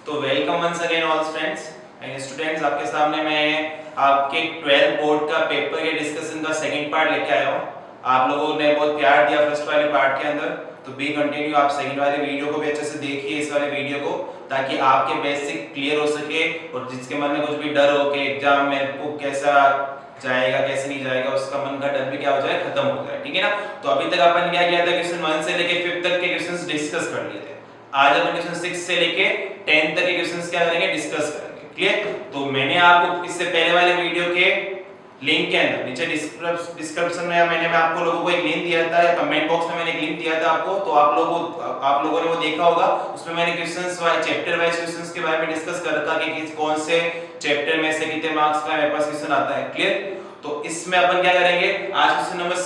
तो welcome once again all friends and students, आपके सामने मैं आपके 12th बोर्ड का पेपर के डिस्कशन का सेकंड पार्ट लेके आया हूँ। आप लोगों ने बहुत प्यार दिया फर्स्ट वाले पार्ट के अंदर, तो बी कंटिन्यू। आप सेकंड वाले वीडियो को भी अच्छे से देखिए, इस वाले वीडियो को, ताकि आपके बेसिक क्लियर हो सके और जिसके मन में कुछ भी डर हो कि एग्जाम में को कैसा जाएगा कैसे नहीं जाएगा, उसका मन का डर भी क्या हो जाए, खत्म हो जाए। ठीक है ना। तो अभी तक अपन क्या किया था, क्वेश्चन 1 से लेके 5 तक के क्वेश्चंस डिस्कस कर लिए थे। आज अपन क्वेश्चन 6 से लेके 10 तक के क्वेश्चंस क्या करेंगे, डिस्कस करेंगे। क्लियर। तो मैंने आपको इससे पहले वाले वीडियो के लिंक के अंदर नीचे डिस्क्रिप्शन में मैंने आपको लोगों को एक लिंक दिया था, या कमेंट बॉक्स में मैंने एक लिंक दिया था आपको, तो आप लोगों ने वो देखा होगा। उसमें मैंने questions wise chapter wise questions के बारे में डिस्कस कर रखा कि कौन से चैप्टर में से कितने मार्क्स का मेरे पास क्वेश्चन आता है। क्लियर। तो इसमें अपन क्या करेंगे, आज क्वेश्चन नंबर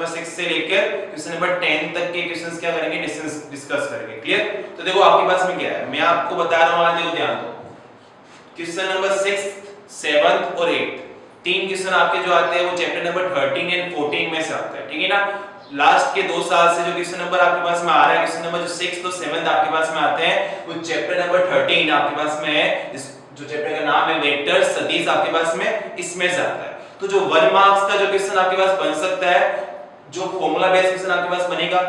6 से लेकर क्वेश्चन नंबर 10 तक के क्वेश्चंस क्या करेंगे, डिस्कस करेंगे। क्लियर। तो देखो आपके पास में क्या है, मैं आपको बता रहा हूं, आज देखो ध्यान दो। क्वेश्चन नंबर 6, 7 और 8 तीन क्वेश्चन आपके जो आते हैं वो चैप्टर नंबर 13 एंड 14 में से आते हैं। ठीक है ना। लास्ट के 2 साल से जो क्वेश्चन नंबर आपके पास में आ रहा है, क्वेश्चन नंबर जो 6 तो 7 आपके पास में आते हैं, वो चैप्टर नंबर 13 आपके पास में है। इस जो चैप्टर का नाम है वेक्टर सदिश, आपके पास में इसमें से आता है। तो जो 1 मार्क्स का जो क्वेश्चन आपके पास बन सकता है, जो फॉर्मूला बेस्ड क्वेश्चन आपके पास बनेगा,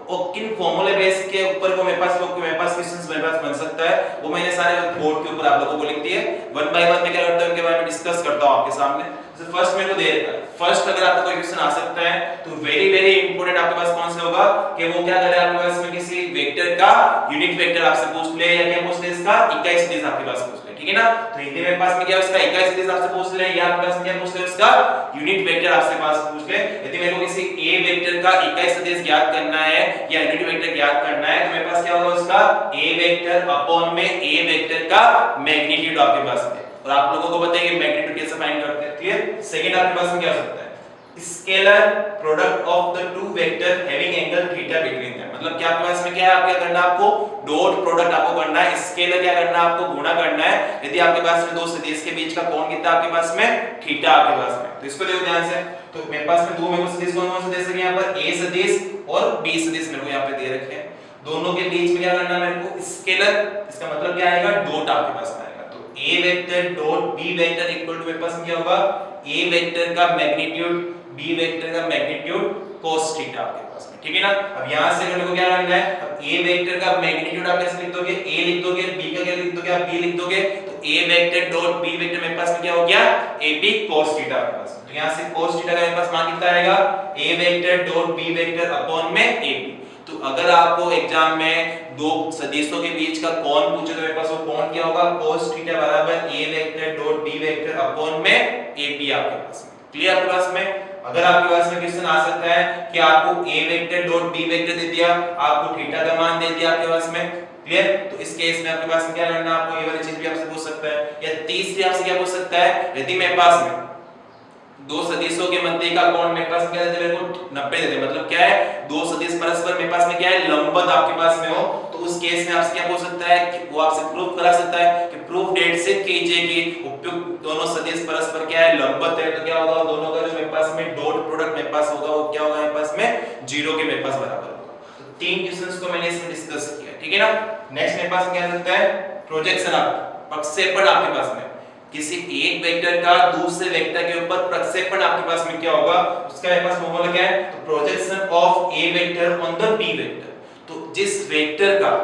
और किन फॉर्मूले बेस के ऊपर वो मेरे पास क्वेश्चंस मेरे पास बन सकता है, वो मैंने सारे बोर्ड के ऊपर आप लोगों को लिख दिए। वन बाय वन मैं क्या करता हूं, उनके बारे में डिस्कस करता हूं आपके सामने। जैसे फर्स्ट मेरे को दे रखा है, फर्स्ट अगर आपको कोई क्वेश्चन आ सकता है तो वेरी वेरी इंपॉर्टेंट आपके पास कौन सा होगा कि वो क्या करे, आपके पास में किसी वेक्टर का यूनिट वेक्टर आपसे पूछ ले, या क्या पूछ ले, इसका इकाई सदिश आपके पास पूछ ले। ठीक है ना। तो हिंदी में पास में क्या उसका इकाई सदिश आपसे पूछ ले, या आपके पास में क्या पूछ ले, उसका यूनिट वेक्टर आपसे पास पूछ ले। यदि मेरे को किसी ए वेक्टर का इकाई सदिश ज्ञात करना है या यूनिट वेक्टर ज्ञात करना है, तो मेरे पास क्या होगा, उसका ए वेक्टर अपॉन में ए वेक्टर का मैग्नीट्यूड आपके पास है। और आप लोगों को पता है कि मैग्नीट्यूड कैसे फाइंड करते हैं। क्लियर। सेकंड आपके पास में क्या हो सकता है, scalar product of the two vector having angle theta between them. मतलब क्या आपके पास में क्या है, आप क्या करना है, आपको डॉट प्रोडक्ट आपको करना है, स्केलर क्या करना है, आपको गुणा करना है। यदि आपके पास में दो सदिश के बीच का कोण कितना आपके पास में, थीटा आपके पास में। तो इसको देखो ध्यान से। तो मेरे पास में दो मेरे को सदिश कौन कौन से दे सके, यहां पर a सदिश और b सदिश मेरे को यहां पे दे रखे हैं। दोनों के बीच में क्या करना है मेरे को, स्केलर। इसका मतलब क्या आएगा, डॉट आपके पास में आएगा। तो a vector dot b vector equal to मेरे पास क्या होगा, a वेक्टर का मैग्नीट्यूड b वेक्टर का मैग्नीट्यूड cos थीटा आपके पास में। ठीक है ना। अब यहां से मेरे को क्या करना है, अब a वेक्टर का मैग्नीट्यूड आप कैसे लिख दोगे, a लिख दोगे, b का क्या लिख दोगे, आप b लिख दोगे। तो a vector dot b vector मेरे पास में क्या हो गया, ab cos थीटा आपके पास। तो यहां से cos थीटा का मेरे पास मान कितना आएगा, a vector dot b vector upon में ab। तो अगर आपको एग्जाम में दो सदिशों के बीच का कोण पूछे तो मेरे पास वो कोण क्या होगा, cos थीटा बराबर a vector dot b vector upon में ab आपके पास में। क्लियर आपके पास में। अगर आपके पास में क्वेश्चन आ सकता है कि आपको a vector dot b vector दे दिया, आपको थीटा का मान दे दिया आपके पास में। क्लियर। तो इस केस में आपके पास में क्या करना है, आपको ये वाली चीज भी आपसे पूछ सकता है, या तीसरी आपसे क्या पूछ सकता है, यदि मेरे पास में दो सदिशों के मध्य का कोण मेरे पास क्या देते, मेरे को 90 देते, मतलब क्या है, दो सदिश परस्पर मेरे पास में क्या है, लंबवत आपके पास में हो, तो उस केस में आपसे क्या पूछ सकता है कि वो आपसे प्रूफ करा सकता है कि प्रूफ डेट से कीजिए कि उपयुक्त दोनों सदिश परस्पर क्या है, लंबवत है। तो क्या होगा, दोनों का जो मेरे पास में डॉट प्रोडक्ट मेरे पास होगा, वो क्या होगा मेरे पास में 0 के मेरे पास बराबर होगा। तो तीन क्वेश्चंस को मैंने इसमें डिस्कस किया। ठीक है ना। नेक्स्ट मेरे पास क्या आ सकता है, प्रोजेक्शन ऑफ प्रक्षेपण आपके पास में किसी एक वेक्टर का दूसरे वेक्टर के ऊपर प्रक्षेपण आपके पास में क्या होगा, उसका मेरे पास फॉर्मूला क्या है, तो projection of a vector on the b vector. तो जिस वेक्टर का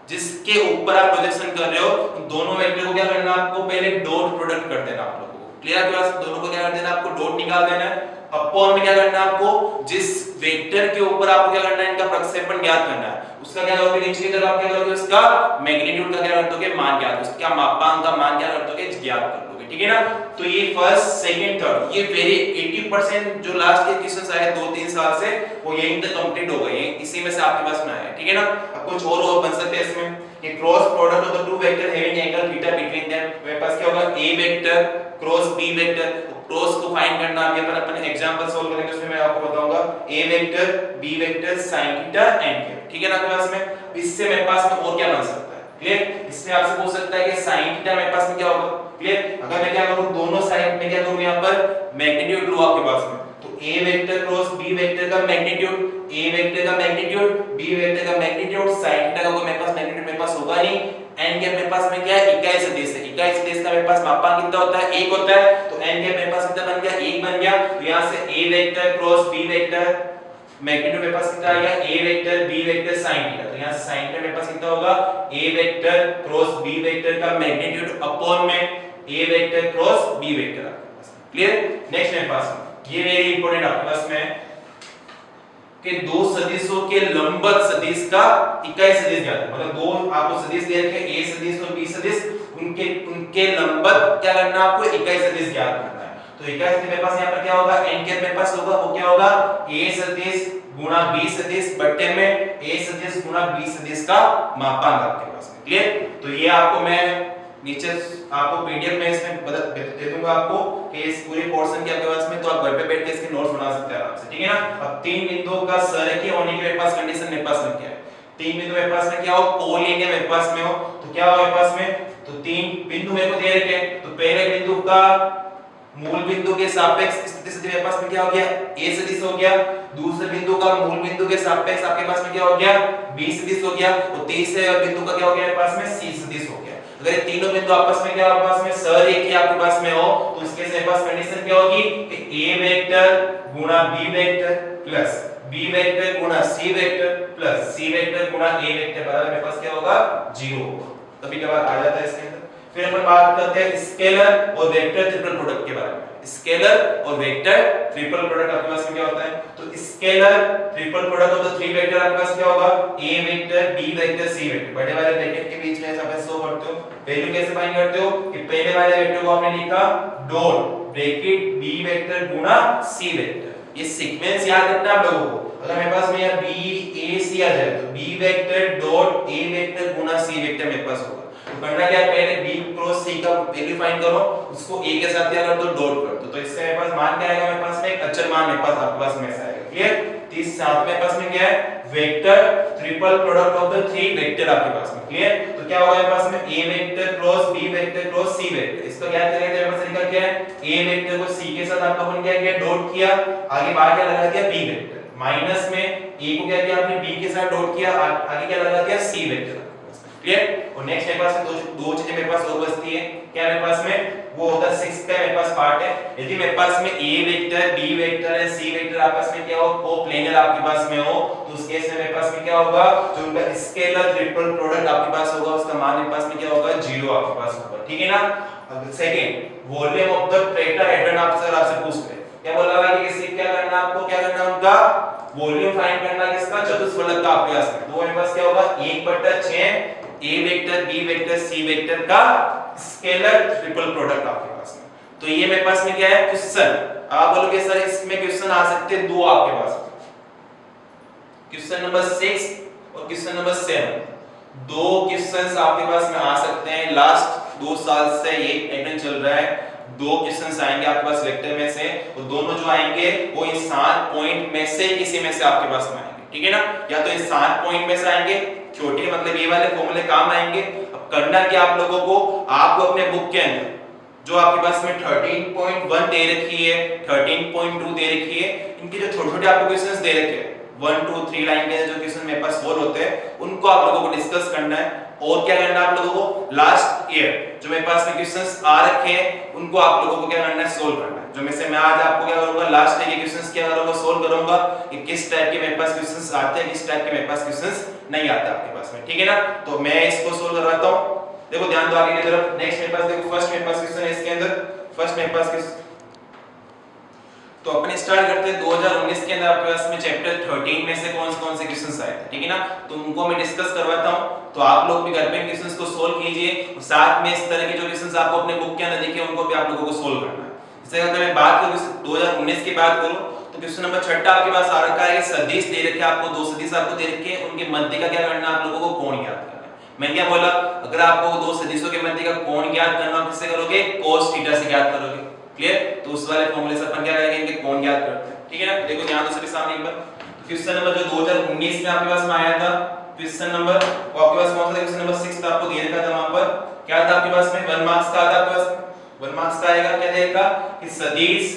जिसके ऊपर आप प्रोजेक्शन कर रहे हो, उन दोनों वेक्टर को क्या करना है, आपको पहले डॉट प्रोडक्ट कर देना आप लोगों को। क्लियर है आपके पास। दोनों को क्या कर देना, आपको डॉट निकाल देना है। अपॉन में क्या करना है, आपको जिस वेक्टर के ऊपर आपको क्या करना है, इनका प्रक्षेपण ज्ञात करना है। उसका क्या करोगे, नीचे की तरफ आप क्या करोगे, उसका मैग्नीट्यूड का क्या कर दोगे, मान ज्ञात, उसका मापांक का मान क्या कर दोगे, ज्ञात कर दोगे। ठीक है ना। तो ये फर्स्ट सेकंड थर्ड ये वेरी 80% जो लास्ट के क्वेश्चंस आए 2-3 साल से, वो यहीं तक कंप्लीट हो गए, इसी में से आपके पास में आया है। ठीक है ना। अब कुछ और बन सकते हैं इसमें, कि cross product of the two vector having angle theta between them. मेरे पास क्या होगा, a vector cross b vector. Cross को फाइंड करना है, यहाँ पर अपन एग्जांपल सॉल्व करेंगे, उसमें मैं आपको बताऊंगा a vector b vector sin theta n। ठीक है ना आपके पास में। इससे मेरे पास में और क्या बन सकता है, क्लियर। इसमें आपसे पूछ सकता है कि sin थीटा मेरे पास में क्या होगा। क्लियर। अगर मैं क्या करूं, दोनों साइड में क्या करूं, यहां पर मैग्नीट्यूड लूं आपके पास में, तो a vector cross b vector का मैग्नीट्यूड, a वेक्टर का मैग्नीट्यूड b वेक्टर का मैग्नीट्यूड, sin थीटा का कोई मेरे पास मैग्नीट्यूड मेरे पास होगा नहीं, n कैप मेरे पास में क्या है, इकाई सदिश है। इकाई सदिश का मेरे पास मापांक कितना होता है, 1 होता है। तो n कैप मेरे पास कितना बन गया, 1 बन गया। तो यहां से a vector cross b vector, magnitude मेरे पास कितना आ गया, a vector b vector sin theta. तो यहां से sin थीटा मेरे पास कितना होगा, a vector cross b vector का मैग्नीट्यूड अपॉन में a vector cross b vector आपके पास। क्लियर। नेक्स्ट मेरे पास ये वेरी इंपॉर्टेंट आपके पास में कि दो सदिशों के लंबवत सदिश का इकाई सदिश ज्ञात है। मतलब दो आपको सदिश दे रखे हैं, a सदिश और b सदिश, उनके लंबवत क्या करना है, आपको इकाई सदिश ज्ञात करना है। तो इकाई सदिश मेरे पास यहाँ पर क्या होगा, n के मेरे पास होगा, वो क्या होगा, a सदिश गुणा b सदिश बट्टे में a सदिश गुणा b सदिश का मापांक आपके पास में। क्लियर। तो ये आपको मैं नीचे आपको पीडीएफ में इसमें दे दूंगा आपको कि इस पूरे पोर्शन के आपके पास में, तो आप घर पे बैठ के इसके नोट्स बना सकते हैं आराम से, ठीक है ना। अब तीन बिंदुओं का संरेखीय होने की मेरे पास कंडीशन मेरे पास में क्या है, तीन बिंदु मेरे पास में क्या हो, कोलिनियर मेरे पास में हो, तो क्या हो मेरे पास में, तो तीन बिंदु मेरे को दे रखे हैं। तो पहले बिंदु का मूल बिंदु के सापेक्ष स्थिति मेरे पास में क्या हो गया, a सदिश हो गया। दूसरे बिंदु का मूल बिंदु के सापेक्ष आपके पास में क्या हो गया, b सदिश हो गया। और तीसरे बिंदु का क्या हो गया मेरे पास में, c सदिश हो गया। अगर ये तीनों बिंदु आपस में क्या आपके पास में संरेखीय आपके पास में हो, तो इसके मेरे पास कंडीशन क्या होगी कि a वेक्टर गुणा b vector plus b vector गुणा c vector plus c vector गुणा a वेक्टर बराबर मेरे पास क्या होगा, 0 होगा। कभी कभार आ जाता है इसके अंदर। फिर अपन बात करते हैं स्केलर और वेक्टर ट्रिपल प्रोडक्ट के बारे में। स्केलर और वेक्टर ट्रिपल प्रोडक्ट आपके पास में क्या होता है, तो scalar triple product of the three vector आपके पास क्या होगा, a vector b vector c vector. बड़े वाले ब्रैकेट के बीच में ऐसा आप शो करते हो। वैल्यू कैसे फाइंड करते हो कि पहले वाले वेक्टर को आपने लिखा डॉट ब्रैकेट b वेक्टर गुणा c वेक्टर। ये सीक्वेंस याद रखना आप लोगों को। अगर मेरे पास में यहां b a c आ जाए तो b vector dot a vector गुणा c वेक्टर मेरे पास होगा। तो करना क्या है, पहले b क्रॉस c का वैल्यू फाइंड करो, उसको a के साथ क्या कर दो, डॉट कर दो। तो इससे मेरे पास मान क्या आएगा, मेरे पास में एक अचर मान मेरे पास आपके पास में ऐसा आएगा। क्लियर। इस साथ मेरे पास में क्या है, vector triple product of the three vector आपके पास में। क्लियर। तो क्या होगा मेरे पास में a vector cross b vector cross c vector. इसको क्या करेंगे, मेरे पास निकल क्या है, a वेक्टर को c के साथ आप लोगों ने क्या किया, डॉट किया, आगे बाहर क्या लगा दिया, b वेक्टर, माइनस में a को क्या किया आपने, b के साथ डॉट किया, आगे क्या लगा दिया, c वेक्टर। क्लियर। और नेक्स्ट मेरे पास दो चीजें मेरे पास और बचती है। क्या मेरे पास में, वो होता है 6 का मेरे पास पार्ट है। यदि मेरे पास में a वेक्टर b वेक्टर है c वेक्टर आपस में क्या हो, कोप्लेनर आपके पास में हो, तो उस केस में मेरे पास में क्या होगा, जो उनका स्केलर ट्रिपल प्रोडक्ट आपके पास होगा, उसका मान मेरे पास में क्या होगा, 0 आपके पास होगा। ठीक है ना। अब second, volume of the tetrahedron आपसे पूछ रहे हैं। क्या बोला हुआ है कि किसी क्या करना, आपको क्या करना, उनका वॉल्यूम फाइंड करना किसका, चतुष्फलक का आपके पास में। तो मेरे पास क्या होगा, 1/6 a vector b vector c vector का स्केलर ट्रिपल प्रोडक्ट आपके पास में। तो ये मेरे पास में क्या है, क्वेश्चन। आप बोलोगे सर इसमें क्वेश्चन आ सकते हैं दो आपके पास, क्वेश्चन नंबर 6 और क्वेश्चन नंबर 7। दो क्वेश्चंस आपके पास में आ सकते हैं। लास्ट 2 साल से ये पैटर्न चल रहा है, दो क्वेश्चंस आएंगे आपके पास वेक्टर में से, और दोनों जो आएंगे वो इन 7 पॉइंट में से किसी में से आपके पास में आएंगे। ठीक है ना। या तो इन 7 पॉइंट में से आएंगे, छोटे मतलब ये वाले फॉर्मूले काम आएंगे। अब करना क्या आप लोगों को, आपको अपने बुक के अंदर जो आपके पास में 13.1 दे रखी है, 13.2 दे रखी है, इनके जो छोटे-छोटे आपको क्वेश्चंस दे रखे हैं, 1 2 3 लाइन के जो क्वेश्चन मेरे पास सोल्व होते हैं, उनको आप लोगों को डिस्कस करना है। और क्या करना है आप लोगों को, लास्ट ईयर जो मेरे पास में क्वेश्चंस आ रखे हैं, उनको आप लोगों को क्या करना है, सोल्व करना है। जो में से मैं आज आपको क्या करूंगा, लास्ट ईयर के क्वेश्चंस क्या करूंगा, सोल्व करूंगा कि किस टाइप के मेरे पास क्वेश्चंस आते हैं, किस टाइप के मेरे पास क्वेश्चंस नहीं आते आपके पास में। ठीक है ना। तो मैं इसको सोल्व करवाता हूं। देखो ध्यान दो आगे की तरफ। नेक्स्ट मेरे पास देखो, फर्स्ट मेरे पास क्वेश्चन है इसके अंदर, फर्स्ट मेरे पास क्वेश्चन, तो अपन स्टार्ट करते हैं 2019 के अंदर आपके पास में चैप्टर 13 में से कौन से क्वेश्चंस आए थे। ठीक है ना। तो उनको मैं डिस्कस करवाता हूं, तो आप लोग भी घर पे क्वेश्चंस को सोल्व कीजिए, और साथ में इस तरह के जो क्वेश्चंस आपको अपने बुक के अंदर दिखे उनको भी आप लोगों को सोल्व करना है। जैसे अगर मैं बात करूं 2019 की बात करूं, तो क्वेश्चन नंबर 6 आपके पास आ रखा है, सदिश दे रखे आपको, दो सदिश आपको दे रखे हैं, उनके मध्य का क्या करना है आप लोगों को, कोण ज्ञात करना है। मैं क्या बोला, अगर आपको दो सदिशों के मध्य का कोण ज्ञात करना हो, किससे करोगे, cos थीटा से ज्ञात करोगे। क्लियर। तो उस वाले फॉर्मूले से अपन क्या करेंगे, इनके कोण ज्ञात करते हैं। ठीक है ना। देखो ध्यान से सामने एक बार, क्वेश्चन नंबर जो 2019 में आपके पास में आया था, क्वेश्चन नंबर वो आपके पास कौन सा था, क्वेश्चन नंबर 6 था, आपको दे रखा था वहां पर, क्या था आपके पास में, 1 मार्क्स का था आपके पास, 1 मार्क्स का आएगा। क्या देगा कि सदिश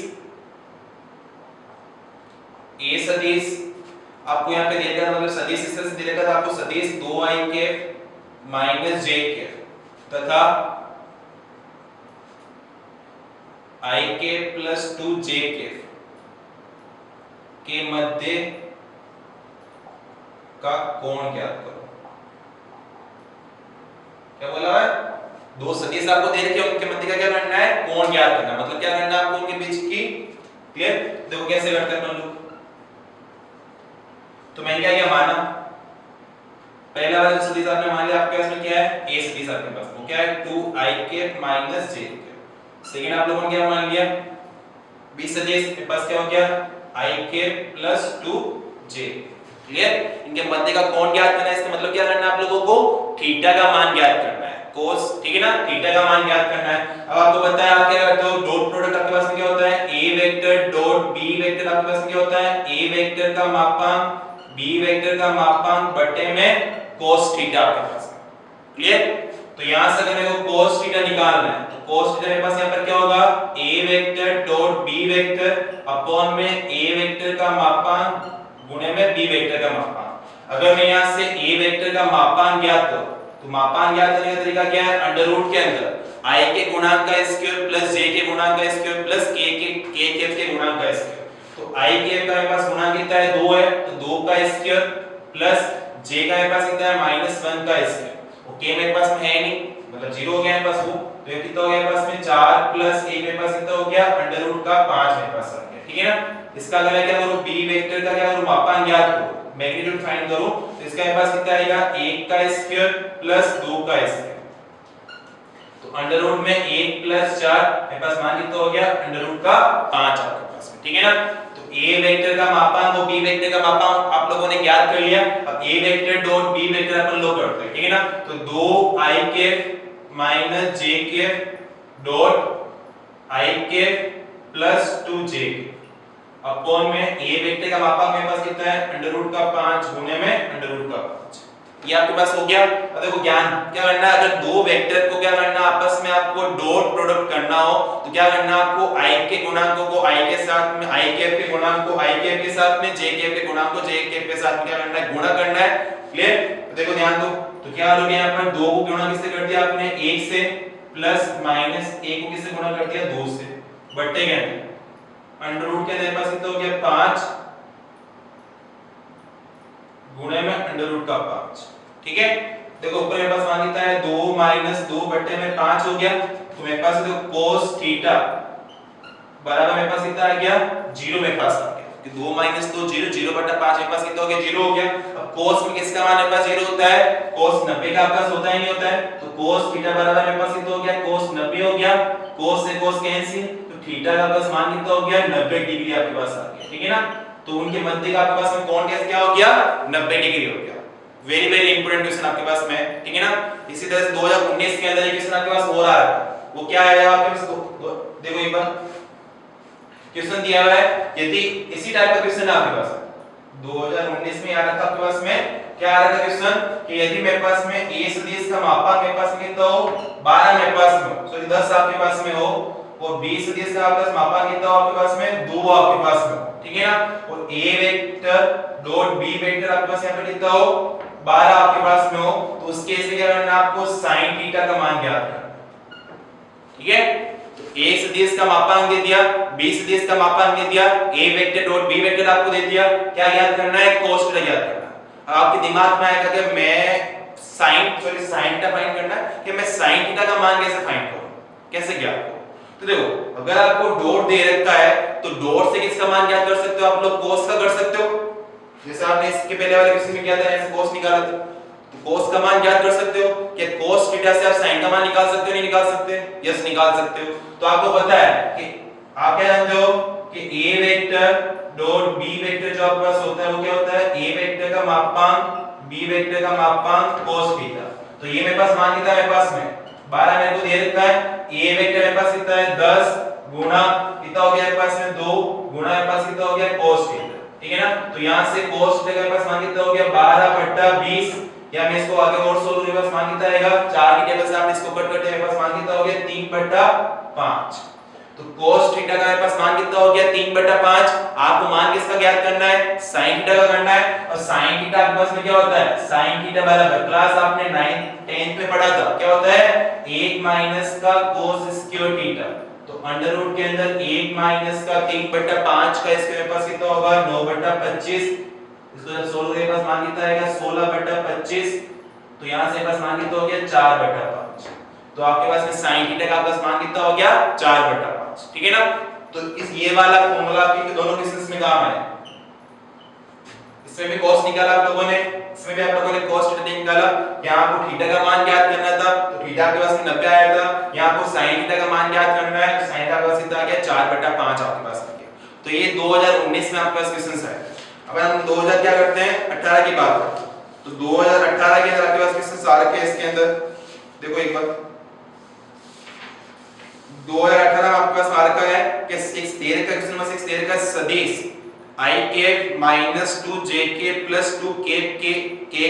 a सदिश आपको यहां पे दे रखा था, मतलब सदिश इस तरह से दे रखा था आपको, सदिश 2i के माइनस जे के तथा आई के प्लस 2 जे के मध्य का कोण ज्ञात करो। क्या बोला है? दो सदिश आपको दे रखे हैं, उनके मध्य का क्या करना है? कोण ज्ञात करना। मतलब क्या करना है आपको उनके बीच की? क्लियर? देखो कैसे करते हैं अपन लोग। तो मैंने क्या माना, पहला वाला सदिश आपने मान लिया, आपके पास में क्या है? a सदिश आपके पास, वो क्या है? 2i minus j। सेकंड आप लोगों ने क्या मान लिया? b सदिश के पास क्या हो गया? i plus 2j। क्लियर? इनके मध्य का कोण ज्ञात करना है। इसका मतलब क्या करना है आप लोगों को? थीटा का मान ज्ञात करना है। cos, ठीक है ना? थीटा का मान ज्ञात करना है। अब आपको पता है आप क्या करते हो? डॉट प्रोडक्ट आपके पास में क्या होता है? a vector dot b vector आपके पास में क्या होता है? a वेक्टर का मापांक b वेक्टर का मापांक बटे में cos थीटा आपके पास है। क्लियर? तो यहां से अगर मेरे को cos थीटा निकालना है तो cos थीटा मेरे पास यहां पर क्या होगा? a vector dot b vector upon में a वेक्टर का मापांक गुणे में b वेक्टर का मापांक। अगर मैं यहां से a वेक्टर का मापांक ज्ञात करूं तो मापांक ज्ञात करने का तरीका क्या है? अंडर रूट के अंदर i के गुणांक का स्क्वायर प्लस j के गुणांक का स्क्वायर प्लस k के गुणांक का स्क्वायर। तो i के का मेरे पास गुणांक कितना है? 2 है, तो 2 का स्क्वायर प्लस j का मेरे पास कितना है? -1 का स्क्वायर। और k मेरे पास में है नहीं, मतलब 0 हो गया मेरे पास वो। तो ये कितना हो गया मेरे पास में? 4 प्लस 1 मेरे पास कितना हो गया? अंडर रूट का 5 मेरे पास आ गया। ठीक है ना? इसका अगर मैं क्या करूं? b वेक्टर का क्या करूं? मापांक ज्ञात करूं, मैग्नीट्यूड फाइंड करूं, तो इसका मेरे पास कितना आएगा? 1 का स्क्वायर प्लस 2 का स्क्वायर। तो अंडर रूट में 1 प्लस 4 मेरे पास मान कितना हो गया? अंडर रूट का 5 आपके पास में। ठीक है ना? तो a वेक्टर का मापांक और b वेक्टर का मापांक आप लोगों ने ज्ञात कर लिया। अब a vector dot b vector अपन लोग करते हैं। ठीक है ना? तो 2i माइनस j डॉट i प्लस 2j अपॉन में a वेक्टर का मापांक मेरे पास कितना है? अंडर रूट का 5 गुणे में अंडर रूट का 5। ये आपके पास हो गया। अब देखो ज्ञान क्या करना है? अगर दो वेक्टर को क्या करना है? आपस में आपको डॉट प्रोडक्ट करना हो तो क्या करना है आपको? i के गुणांकों को i के साथ में, i कैप के गुणांक को i कैप के साथ में, j कैप के गुणांक को j कैप के साथ में क्या करना है? गुणा करना है। क्लियर? तो देखो ध्यान दो, तो क्या हो गया? यहाँ पर 2 को गुणा किससे कर दिया आपने? 1 से, प्लस माइनस 1 को किससे गुणा कर दिया? 2 से, बट्टे क्या है? अंडर रूट के अंदर पास कितना हो गया? 5 गुणे में अंडर रूट का 5। ठीक है? देखो ऊपर मेरे पास मान कितना है? 2 माइनस 2 बट्टे में 5 हो गया। तो मेरे पास देखो cos थीटा बराबर मेरे पास कितना आ गया? 0 मेरे पास आ गया, कि 2 माइनस 2 0, 0 बटा 5 मेरे पास कितना हो गया? 0 हो गया। अब cos में किसका मान मेरे पास 0 होता है? cos 90 का आपका होता ही नहीं होता है। तो cos थीटा बराबर मेरे पास कितना हो गया? cos 90 हो गया। cos से cos कैंसिल, तो थीटा का बस मान कितना हो गया? 90 डिग्री आपके पास आ गया। ठीक है ना? तो उनके मध्य का आपके पास में कोण कैसे क्या हो गया? 90 डिग्री हो गया। वेरी वेरी इंपॉर्टेंट क्वेश्चन आपके पास में। ठीक है ना? इसी तरह से 2019 के अंदर ये क्वेश्चन आपके पास हो रहा है। वो क्या आया आपके पास? देखो एक बार क्वेश्चन दिया हुआ है, यदि इसी टाइप का क्वेश्चन है आपके पास 2019 में आ रखा आपके पास में, क्या आ रखा क्वेश्चन कि यदि मेरे पास में a सदिश का मापांक मेरे पास में कितना हो? 12 मेरे पास में, सॉरी 10 आपके पास में हो, और b सदिश का आपके पास मापांक कितना हो आपके पास में? 2 आपके पास में। ठीक है ना? और a vector dot b vector आपके पास यहां पे कितना हो? 12 आपके पास में हो, तो उस केस में क्या करना है आपको? sin थीटा का मान ज्ञात करना। ठीक है? तो a सदिश का मापांक दे दिया, b सदिश का मापांक दे दिया, a vector dot b vector आपको दे दिया, क्या ज्ञात करना है? cos थीटा ज्ञात करना है। अब आपके दिमाग में आएगा कि मैं sin थीटा फाइंड करना है, कि मैं sin थीटा का मान कैसे फाइंड करूं, कैसे ज्ञात करूं? तो देखो अगर आपको डॉट दे रखा है तो डॉट से किसका मान ज्ञात कर सकते हो आप लोग? cos का कर सकते हो। जैसे आपने इसके पहले वाले क्वेश्चन में क्या था, ऐसे cos निकाला था, तो cos का मान ज्ञात कर सकते हो। क्या cos थीटा से आप sin का मान निकाल सकते हो? नहीं निकाल सकते? यस निकाल सकते हो। तो आपको पता है कि आप क्या जानते हो कि a vector dot b vector जो आपके पास होता है वो क्या होता है? a वेक्टर का मापांक b वेक्टर का मापांक cos थीटा। तो ये मेरे पास मान कितना है? मेरे पास में 12 मेरे को दे रखा है। a वेक्टर मेरे पास कितना है? 10 गुना कितना हो गया मेरे पास में? 2 गुना मेरे पास कितना हो गया? cos theta. ठीक है ना? तो यहां से cos थीटा मेरे पास मान कितना हो गया? 12/20, या मैं इसको आगे और सोल्व करूं, मेरे पास मान कितना आएगा? 4 की टेबल से आपने इसको कट करते मेरे पास मान कितना हो गया? 3/5। तो cos थीटा का मेरे पास मान कितना हो गया 3/5। आपको मान किसका ज्ञात करना है sin थीटा का करना है। और sin थीटा आपके पास में क्या होता है sin थीटा बराबर क्लास आपने 9th 10th में पढ़ा था क्या होता है 1 माइनस का cos स्क्वायर थीटा। तो अंडर रूट के अंदर 1 माइनस का 3/5 का इसके मेरे पास कितना होगा 9/25। इसको जब सोल्व करेंगे पास मान कितना आएगा 16/25। तो यहां से पास मान कितना हो गया 4/5। तो आपके पास में sin थीटा का पास मान कितना हो गया 4/5। ठीक है ना। तो इस ये वाला फॉर्मूला आपके दोनों केसेस में काम आए। इसमें भी cos निकाला आप लोगों ने, इसमें भी आप लोगों ने cos थीटा निकाला। यहां आपको थीटा का मान ज्ञात करना था तो थीटा आपके पास में 90 आया था। यहां आपको sin थीटा का मान ज्ञात करना है तो sin थीटा का कितना आ गया 4/5 आपके पास में गया। तो ये 2019 में आपके पास क्वेश्चंस है। अब हम 2000 क्या करते हैं 18 की बात करते हैं। तो 2018 के अंदर आपके पास क्वेश्चंस आ रखे हैं। इसके अंदर देखो एक बार 2018 में आपके पास आ रखा है कि एक स्टेयर का क्वेश्चन नंबर 6 स्टेयर का सदिश i cap minus 2j cap plus 2 cap के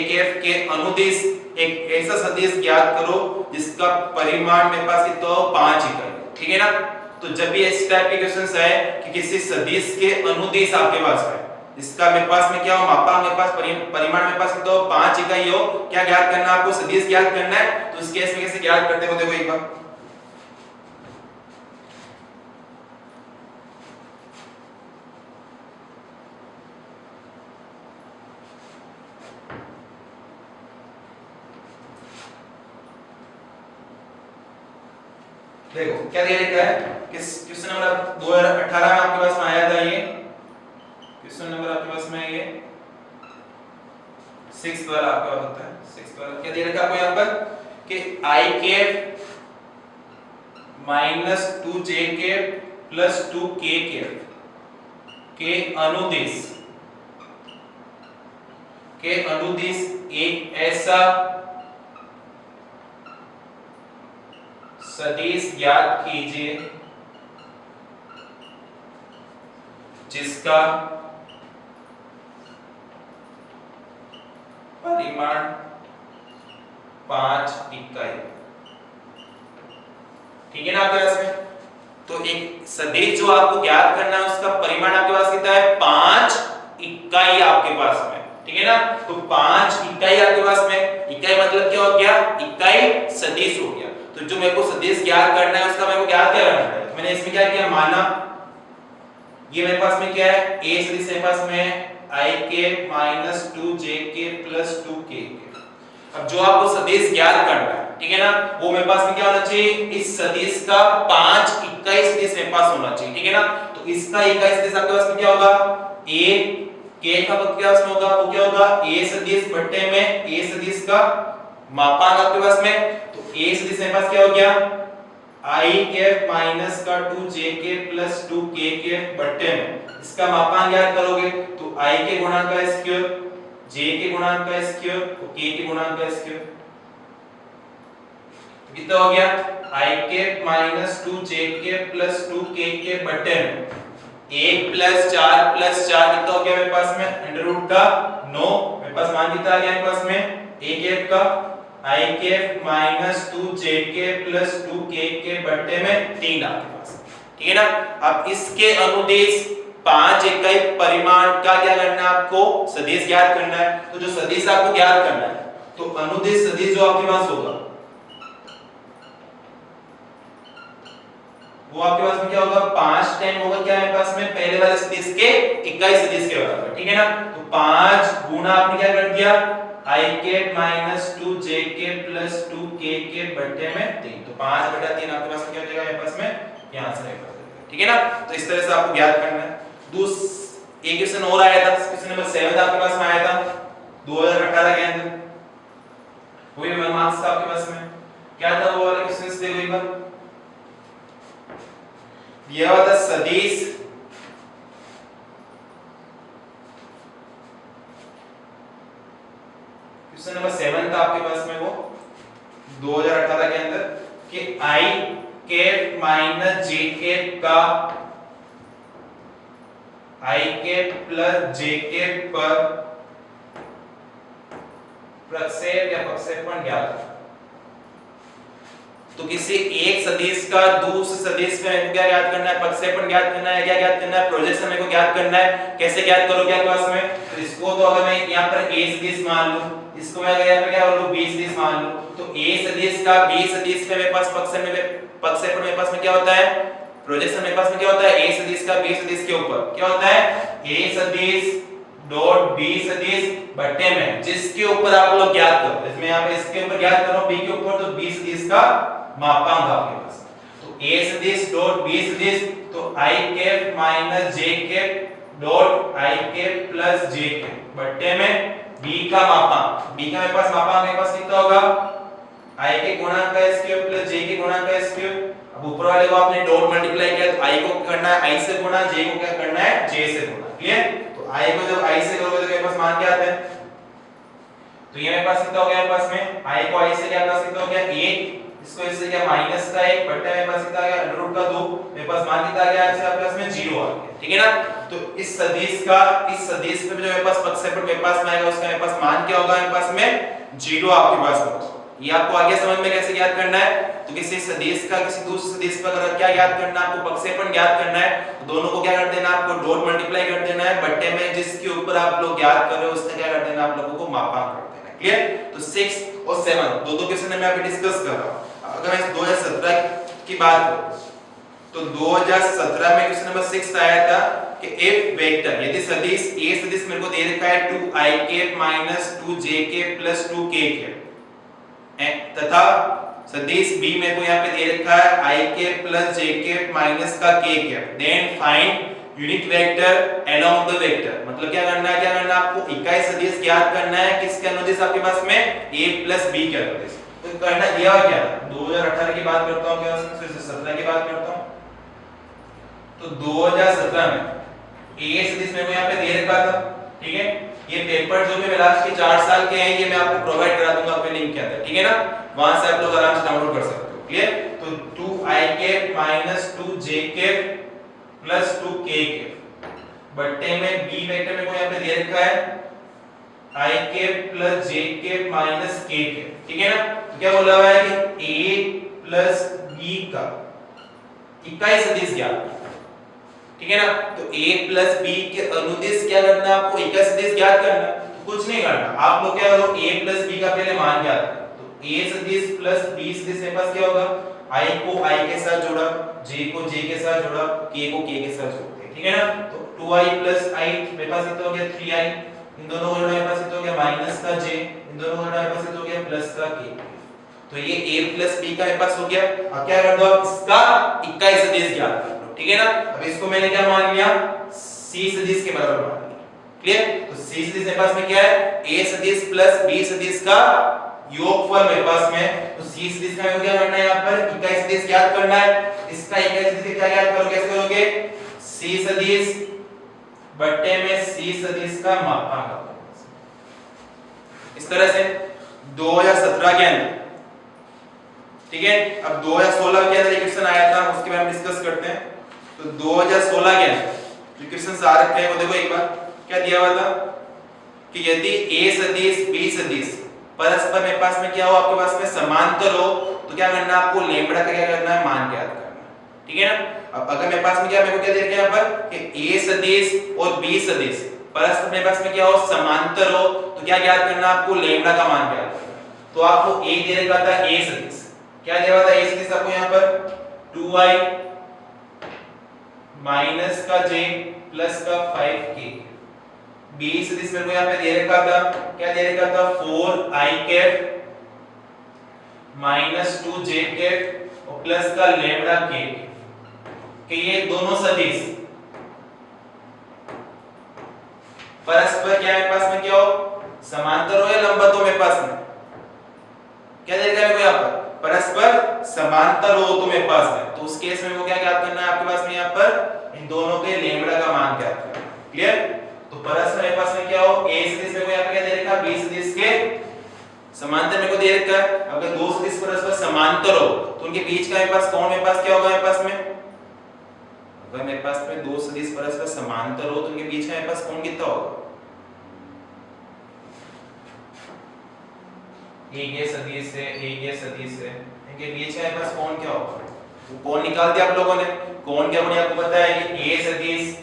कैप के अनुदिश एक ऐसा सदिश ज्ञात करो जिसका परिमाण मेरे पास कितना हो 5 इकाई। ठीक है ना। तो जब भी इस टाइप के क्वेश्चंस है कि किसी सदिश के अनुदिश आपके पास है इसका मेरे पास में क्या हो मापा मेरे पास परिमाण मेरे पास कितना हो 5 इकाई हो क्या ज्ञात करना है आपको सदिश ज्ञात करना है। तो इस केस में कैसे ज्ञात करते हो देखो एक बार देखो क्या दे रखा है किस क्वेश्चन नंबर 2018 में आपके पास में आया था ये क्वेश्चन नंबर आपके पास में ये 6 द्वारा आपके पास होता है 6 द्वारा क्या दे रखा है आपको यहां पर कि i cap minus 2j cap plus 2k cap के अनुदिश एक ऐसा सदिश ज्ञात कीजिए जिसका परिमाण 5 इकाई। ठीक है ना आपके पास में। तो एक सदिश जो आपको ज्ञात करना है उसका परिमाण आपके पास कितना है 5 इकाई आपके पास में। ठीक है ना। तो 5 इकाई आपके पास में इकाई मतलब क्या हो गया इकाई सदिश हो गया। तो जो मेरे को सदिश ज्ञात करना है उसका मेरे को ज्ञात क्या करना है मैंने इसमें क्या किया माना ये मेरे पास में क्या है a सदिश मेरे पास में i के माइनस 2j के प्लस 2k के। अब जो आपको सदिश ज्ञात करना है ठीक है ना वो मेरे पास में क्या होना चाहिए इस सदिश का 5 इकाई सदिश मेरे पास होना चाहिए। ठीक है ना। तो इसका इकाई सदिश आपके पास में क्या होगा a k का क्या उसमें होगा वो क्या होगा a सदिश बट्टे में a सदिश का मापांक आपके पास में। तो a सदिश मेरे पास क्या हो गया i कैप माइनस का 2j के प्लस 2k के बट्टे में इसका मापांक ज्ञात करोगे तो i के गुणांक का स्क्वायर j के गुणांक का स्क्वायर और k के गुणांक का स्क्वायर कितना हो गया i कैप माइनस 2j के प्लस 2k के बट्टे में 1 प्लस 4 कितना हो गया मेरे पास में अंडर रूट का 9 मेरे पास मान कितना आ गया मेरे पास में a कैप का i कैप माइनस 2j के प्लस 2k के बट्टे में 3 आपके पास। ठीक है ना। अब इसके अनुदिश 5 इकाई परिमाण का क्या करना है आपको सदिश ज्ञात करना है। तो जो सदिश आपको ज्ञात करना है तो अनुदिश सदिश जो आपके पास होगा वो आपके पास में क्या होगा 5 टाइम होगा क्या मेरे पास में पहले वाले सदिश के इकाई सदिश के बराबर। ठीक है ना। तो 5 गुना आपने क्या कर दिया i कैप माइनस 2j के प्लस 2k के बट्टे में 3। तो 5/3 आपके पास क्या हो जाएगा मेरे पास में यहां से निकल जाएगा। ठीक है ना। तो इस तरह से आपको ज्ञात करना है। एक क्वेश्चन और आया था क्वेश्चन नंबर 7 आपके पास में आया था 2018 के अंदर वही मार्क्स था आपके पास में क्या था वो वाला क्वेश्चन देखो एक बार दिया हुआ था सदिश क्वेश्चन नंबर 7 था आपके पास में वो 2018 के अंदर कि i cap minus j cap का i cap plus j cap पर प्रक्षेप या प्रक्षेपण ज्ञात। तो किसी एक सदिश का दूसरे सदिश में क्या ज्ञात करना है, प्रक्षेपण ज्ञात करना है, क्या ज्ञात करना है, प्रोजेक्शन मेरे को ज्ञात करना है। कैसे ज्ञात करोगे आप क्लास में? तो इसको तो अगर मैं यहां पर a सदिश मान लूं, इसको मैं यहां पर क्या बोल लूं, b सदिश मान लूं, तो a सदिश का b सदिश पे मेरे पास प्रक्षेपण मेरे पास में क्या होता है, प्रोजेक्शन मेरे पास में क्या होता है, a सदिश का b सदिश के ऊपर क्या होता है, a सदिश डॉट b सदिश बट्टे में जिसके ऊपर आप लोग ज्ञात करो, इसमें यहां पे इसके ऊपर ज्ञात करो b के ऊपर, तो b सदिश का मापांक आपके पास, तो a सदिश डॉट b सदिश, तो i cap minus j cap dot i cap plus j cap बट्टे में b का मापांक, b का मेरे पास मापांक मेरे पास कितना होगा, i के गुणा का स्क्वायर प्लस j के गुणा का स्क्वायर। अब ऊपर वाले को आपने डॉट मल्टीप्लाई किया तो i को करना है i से गुणा, j को क्या करना है j से गुणा, क्लियर। तो i को जब i से करोगे तो मेरे पास मान क्या आता है, तो ये मेरे पास कितना हो गया, मेरे पास में i को i से क्या पास कितना हो गया 1, इसको इससे क्या माइनस का 1 बट्टा मेरे पास कितना आ गया अंडर रूट का 2, मेरे पास मान कितना आ गया, इससे आपके पास में 0 आ गया, ठीक है ना। तो इस सदिश पे जो मेरे पास प्रक्षेपण मेरे पास में आएगा उसका मेरे पास मान क्या होगा, मेरे पास में 0 आपके पास होगा। ये आपको आगे समझ में कैसे ज्ञात करना है, तो किसी सदिश का किसी दूसरे सदिश पर अगर क्या ज्ञात करना है, आपको प्रक्षेपण ज्ञात करना है, तो दोनों को क्या कर देना, आपको डॉट मल्टीप्लाई कर देना है बट्टे में जिसके ऊपर आप लोग ज्ञात कर रहे हो उससे क्या कर देना, आप लोगों को मापांक कर देना, क्लियर। तो 6 और 7 दो क्वेश्चन मैं अभी डिस्कस कर रहा हूं। अगर मैं 2017 की बात करूं तो 2017 में क्वेश्चन नंबर 6 आया था कि इफ वेक्टर यदि सदिश a सदिश मेरे को दे रखा है 2i cap minus 2j cap plus 2k cap तथा सदिश b मेरे को यहाँ पे दे रखा है i cap plus j cap minus का k cap, then find unit vector along the vector. मतलब क्या करना है, आपको इकाई सदिश ज्ञात करना है किसके अनुदिश, आपके पास में a प्लस b के अनुदिश। तो करना दिया हुआ क्या, 2018 की बात करता हूं, क्या 2017 की बात करता हूं। तो 2017 में a सदिश मेरे को यहाँ पे दे रखा था, ठीक है। ये पेपर जो भी लास्ट के 4 साल के हैं ये मैं आपको प्रोवाइड करा दूंगा अपने लिंक के अंदर, ठीक है ना, वहां से आप लोग आराम से डाउनलोड कर सकते हो, क्लियर। तो 2i cap minus 2j cap plus 2k cap बट्टे में b वेक्टर मेरे को यहाँ पे दे रखा है i cap plus j cap minus k cap, ठीक है ना। तो क्या बोला हुआ है कि a प्लस b का इकाई सदिश ज्ञात, ठीक है ना। तो a प्लस b के अनुदिश क्या करना है, आपको इकाई सदिश ज्ञात करना है। तो कुछ नहीं करना, आप लोग क्या करो a प्लस b का पहले मान ज्ञात करो। तो a सदिश प्लस b सदिश मेरे पास क्या होगा, i को i के साथ जोड़ा, j को j के साथ जोड़ा, k को k के साथ जोड़ते हैं, ठीक है ना। तो 2i प्लस i मेरे पास कितना हो गया 3i, इन दोनों को जोड़ना मेरे पास कितना हो गया माइनस का j, इन दोनों को जोड़ना मेरे पास कितना हो गया प्लस का k। तो ये a प्लस b का मेरे पास हो गया। अब क्या कर दो आप, इसका इकाई सदिश ज्ञात कर लो, ठीक है ना। अब इसको मैंने क्या मान लिया, c सदिश के बराबर मान लिया, क्लियर। तो c सदिश मेरे पास में क्या है, a सदिश प्लस b सदिश का योगफल मेरे पास में। तो c सदिश का मेरे को क्या करना है, यहाँ पर इकाई सदिश ज्ञात करना है। इसका इकाई सदिश क्या ज्ञात करोगे, कैसे करोगे, c सदिश बट्टे में c सदिश का मापांक, इस तरह से 2017 के अंदर, ठीक है। अब 2016 के अंदर एक क्वेश्चन आया था, उसके बारे में डिस्कस करते हैं। तो 2016 के अंदर जो क्वेश्चन आ रखे हैं वो देखो एक बार क्या दिया हुआ था कि यदि a सदिश b सदिश परस्पर मेरे पास में क्या हो, आपके पास में समांतर हो, तो क्या करना है, आपको लैम्बडा का क्या करना है, मान ज्ञात करना है, ठीक है ना। अब अगर मेरे पास में क्या, मेरे को क्या दे रखा है यहाँ पर कि a सदिश और b सदिश परस्पर मेरे पास में क्या हो, समांतर हो, तो क्या ज्ञात करना है, आपको लैम्बडा का मान ज्ञात करना है। तो आपको a दे रखा था a सदिश, क्या दिया हुआ था a सदिश आपको यहाँ पर 2i माइनस का j प्लस का 5k। b सदिश मेरे को यहाँ पे दे रखा था, क्या दे रखा था 4i cap minus 2j cap और प्लस का लैम्बडा k, कि ये दोनों सदिश परस्पर क्या मेरे पास में क्या हो, समांतर हो या लंबवत हो, मेरे पास में क्या दे रखा है मेरे को यहाँ पर, परस्पर समांतर हो तो मेरे पास में। तो उस केस में वो क्या ज्ञात करना है, आपके पास में यहाँ पर इन दोनों के लैम्बडा का मान ज्ञात करना है, क्लियर। तो परस्पर मेरे पास में क्या हो, a सदिश मेरे को यहाँ पे क्या दे रखा है, b सदिश के समांतर मेरे को दे रखा है। अगर दो सदिश परस्पर समांतर हो तो उनके बीच का मेरे पास कौन, मेरे पास क्या होगा, मेरे पास में अगर मेरे पास में दो सदिश परस्पर समांतर हो तो उनके बीच का मेरे पास कौन कितना होगा, एक ये सदिश है, एक ये सदिश है, इनके बीच में मेरे पास कोण क्या होगा? कोण निकाल दिया आप लोगों ने। कोण क्या होने आपको पता है कि a सदिश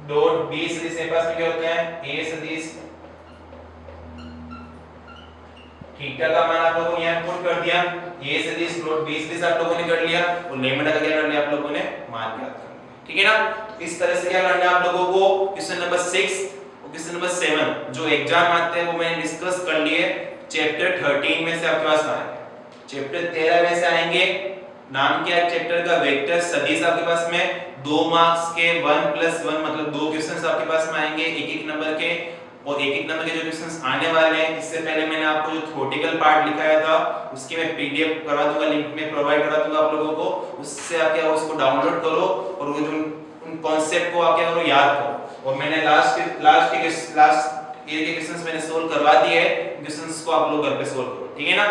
डॉट b सदिश मेरे पास में क्या होता है? a सदिश थीटा का मान आप लोगों ने यहाँ पुट कर दिया, a सदिश डॉट b सदिश आप लोगों ने कर लिया और लैम्डा का क्या कर लिया आप लोगों ने? मान ज्ञात कर लिया। ठीक है ना? इस तरह से क्या करना है आप लोगों को क्वेश्चन नंबर 6 और क्वेश्चन नंबर 7 जो एग्जाम आते हैं वो मैंने डिस्कस कर लिए। चैप्टर 13 में से आपके पास आएंगे, चैप्टर 13 में से आएंगे। नाम क्या है चैप्टर का? वेक्टर सदिश। आपके पास में 2 मार्क्स के 1+1 मतलब 2 क्वेश्चंस आपके पास में आएंगे एक एक नंबर के, और एक एक नंबर के जो क्वेश्चंस आने वाले हैं इससे पहले मैंने आपको जो थ्योरेटिकल पार्ट लिखाया था उसकी मैं पीडीएफ करवा दूंगा, लिंक में प्रोवाइड करा दूंगा आप लोगों को। उससे आप क्या उसको डाउनलोड करो और वो जो उन कॉन्सेप्ट को आप क्या करो याद करो। और मैंने लास्ट ईयर के क्वेश्चंस मैंने सोल्व करवा दिए हैं, क्वेश्चंस को आप लोग घर पे सोल्व करो। ठीक है ना?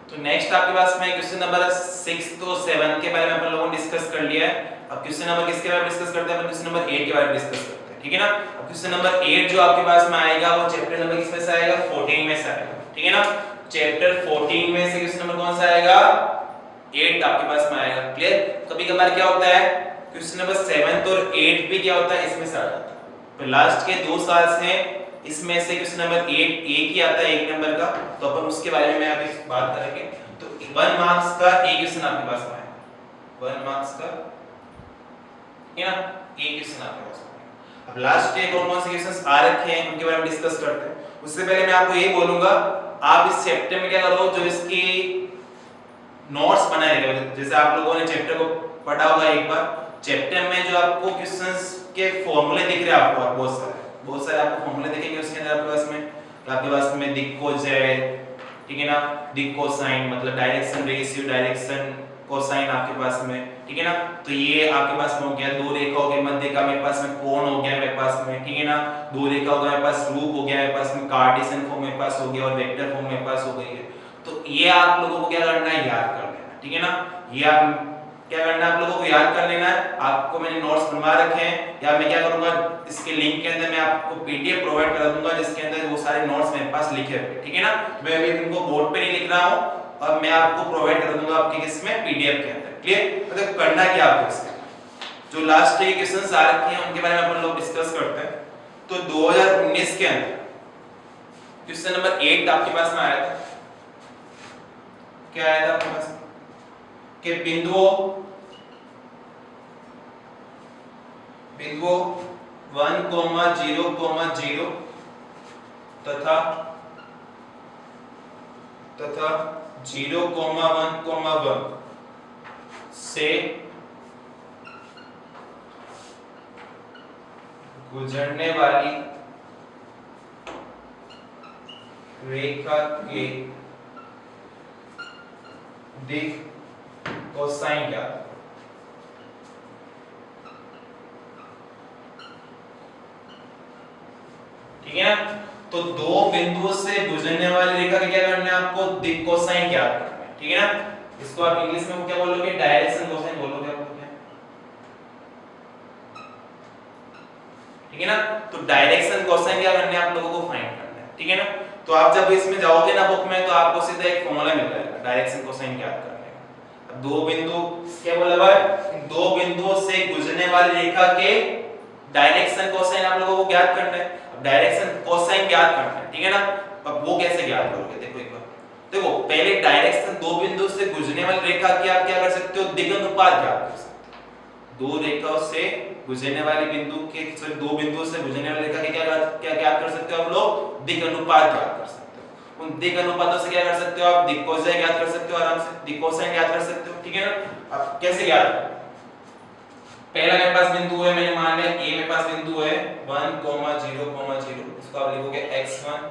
तो नेक्स्ट आपके पास में क्वेश्चन नंबर 6 तो 7 के बारे में अपन लोगों ने डिस्कस कर लिया है। अब क्वेश्चन नंबर किसके बारे में डिस्कस करते हैं? अपन क्वेश्चन नंबर 8 के बारे में डिस्कस करते हैं। ठीक है ना? अब क्वेश्चन नंबर 8 जो आपके पास में आएगा वो चैप्टर नंबर किसमें से आएगा? 14 में से आएगा। ठीक है ना? चैप्टर 14 में से क्वेश्चन नंबर कौन सा आएगा? 8 आपके पास में आएगा। क्लियर? कभी-कभार क्या होता है क्वेश्चन नंबर 7 और 8 भी क्या होता है इसमें से आ जाता है। तो लास्ट के 2 साल से इसमें से क्वेश्चन नंबर 8 एक ही आता है 1 नंबर का, तो अपन उसके बारे में अभी बात करेंगे। तो 1 मार्क्स का एक क्वेश्चन आपके पास में है, 1 मार्क्स का है ना, एक क्वेश्चन आपके पास में। अब लास्ट के कौन-कौन से क्वेश्चंस आ रखे हैं उनके बारे में डिस्कस करते हैं। उससे पहले मैं आपको ये बोलूंगा आप इस चैप्टर में क्या करो, जो इसकी नोट्स बनाए रखो। जैसे आप लोगों ने चैप्टर को पढ़ा होगा एक बार, चैप्टर में जो आपको क्वेश्चंस के फॉर्मूले दिख रहे हैं आपको बहुत सारे आपको फॉर्मूले दिखेंगे उसके अंदर आपके पास में दिक कोसेक, ठीक है ना, दिक कोसाइन मतलब डायरेक्शन रेशियो, डायरेक्शन कोसाइन आपके पास में, ठीक है ना। तो ये आपके पास में हो गया, दो रेखाओं के मध्य का मेरे पास में कोण हो गया मेरे पास में, ठीक है ना, दो रेखाओं का मेरे पास रूप हो गया मेरे पास में, कार्टेशियन फॉर्म मेरे पास हो गया और वेक्टर फॉर्म मेरे पास हो गई है। तो ये आप लोगों को क्या करना है, याद कर लेना, ठीक है ना। ये आप क्या करना है, आप लोगों को याद कर लेना है। आपको मैंने नोट्स बनवा रखे हैं, या मैं क्या करूंगा इसके लिंक के अंदर मैं आपको पीडीएफ प्रोवाइड करा दूंगा जिसके अंदर वो सारे नोट्स मेरे पास लिखे हुए, ठीक है ना। मैं अभी तुमको बोर्ड पे नहीं लिख रहा हूं और मैं आपको प्रोवाइड कर दूंगा आपके इसमें पीडीएफ के अंदर। क्लियर? मतलब करना क्या आपको इसमें, जो लास्ट के क्वेश्चंस आ रखे हैं उनके बारे में अपन लोग डिस्कस करते हैं। तो 2019 के अंदर क्वेश्चन नंबर 8 आपके पास में आया था। क्या आया था आपके पास कि बिंदुओं 1, 0, 0 तथा 0, 1, 1 से गुजरने वाली रेखा के दिक कोसाइन क्या, ठीक है ना। तो दो बिंदुओं से गुजरने वाली रेखा के क्या करना है आपको, दिक कोसाइन ज्ञात करना है, ठीक है ना। इसको आप इंग्लिश में क्या बोलोगे, डायरेक्शन कोसाइन बोलोगे आप, ठीक है ना। तो डायरेक्शन कोसाइन क्या करना है आप लोगों को फाइंड करना है, ठीक है ना। तो आप जब इसमें जाओगे ना बुक में तो आपको सीधा एक फॉर्मूला मिल जाएगा डायरेक्शन कोसाइन ज्ञात करने का। अब दो बिंदु क्या बोला भाई, दो बिंदुओं से गुजरने वाली रेखा के डायरेक्शन कोसाइन आप लोगों को ज्ञात करना है। अब डायरेक्शन कोसाइन ज्ञात करना है, ठीक है ना। अब वो कैसे ज्ञात करोगे, देखो एक बार देखो, पहले डायरेक्शन दो बिंदु से गुजरने वाली रेखा की आप क्या कर सकते हो, दिग अनुपात ज्ञात कर सकते हो। दो रेखाओं से गुजरने वाले बिंदु के दो बिंदुओं से गुजरने वाली रेखा के क्या ज्ञात कर सकते हो आप लोग, दिग अनुपात ज्ञात कर सकते हो। उन दिग अनुपातों से क्या कर सकते हो आप, दिक कोसाइन ज्ञात कर सकते हो, आराम से दिक कोसाइन ज्ञात कर सकते हो, ठीक है ना। अब कैसे ज्ञात करें, पहला मेरे पास बिंदु है, मैंने मान लिया ए मेरे पास बिंदु है 1, 0, 0, इसको आप लिखोगे x1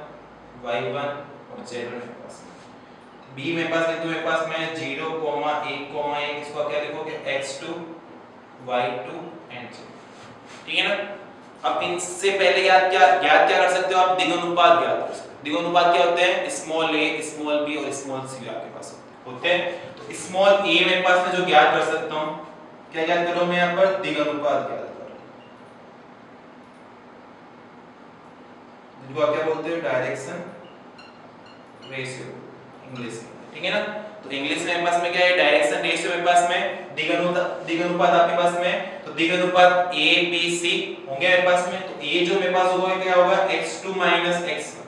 y1 और z1 मेरे पास। बी मेरे पास बिंदु मेरे पास में 0, 1, इसको क्या लिखोगे x2 y2 एंड z, ठीक है ना। अब इनसे पहले ज्ञात क्या कर सकते हो आप, दिग अनुपात ज्ञात कर सकते हो। दिग अनुपात क्या होते हैं, स्मॉल a, स्मॉल b और स्मॉल c आपके पास होते हैं। तो स्मॉल a मेरे पास में जो ज्ञात कर सकता हूं, क्या ज्ञात करो मैं यहां पर, दिग अनुपात ज्ञात करो। जिनको आप क्या बोलते हो, डायरेक्शन रेशियो इंग्लिश में, ठीक है ना। तो इंग्लिश में मेरे पास में क्या है, डायरेक्शन रेशियो मेरे पास में, दिगानुपात आपके पास में, तो दिगानुपात ए बी सी होंगे मेरे पास में। तो ए जो मेरे पास होगा क्या होगा, x2 x1,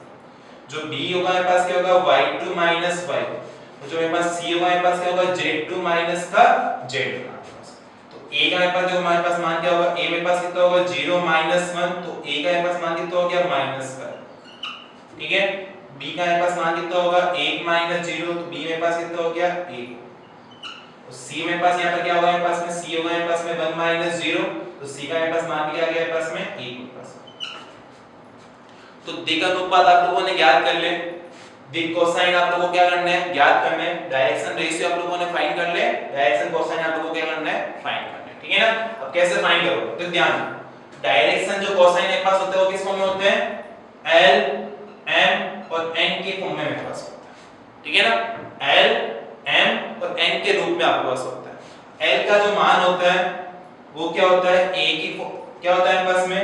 जो b होगा मेरे पास क्या होगा, y2 y, तो जो मेरे पास c होगा मेरे पास क्या होगा, z2 का z1। तो a का मेरे पास जो हमारे पास मान क्या होगा, a मेरे पास कितना होगा 0 -1, तो a का मेरे पास मान कितना हो गया माइनस का, ठीक है। b का मेरे पास मान कितना होगा 1 -0, तो b मेरे पास कितना हो गया 1। तो c मेरे पास यहाँ पर क्या होगा मेरे पास में, c होगा मेरे पास में 1 -0, तो c का मेरे पास मान क्या आ गया मेरे पास में 1 मेरे पास। तो दिक् अनुपात आप लोगों ने ज्ञात कर ले, दिक् कोसाइन आप लोगों को क्या करना है, ज्ञात करना है, डायरेक्शन रेशियो आप लोगों ने फाइंड कर ले, डायरेक्शन कोसाइन आप लोगों को क्या करना है, फाइंड करना है, ठीक है ना। अब कैसे फाइंड करोगे, तो ध्यान, डायरेक्शन जो कोसाइन के पास होते हैं वो किस फॉर्म में होते हैं, L M और N के फॉर्म में मेरे पास होता है, ठीक है ना। L M और N के रूप में आपके पास होता है। L का जो मान होता है वो क्या होता है, A की क्या होता है मेरे पास में,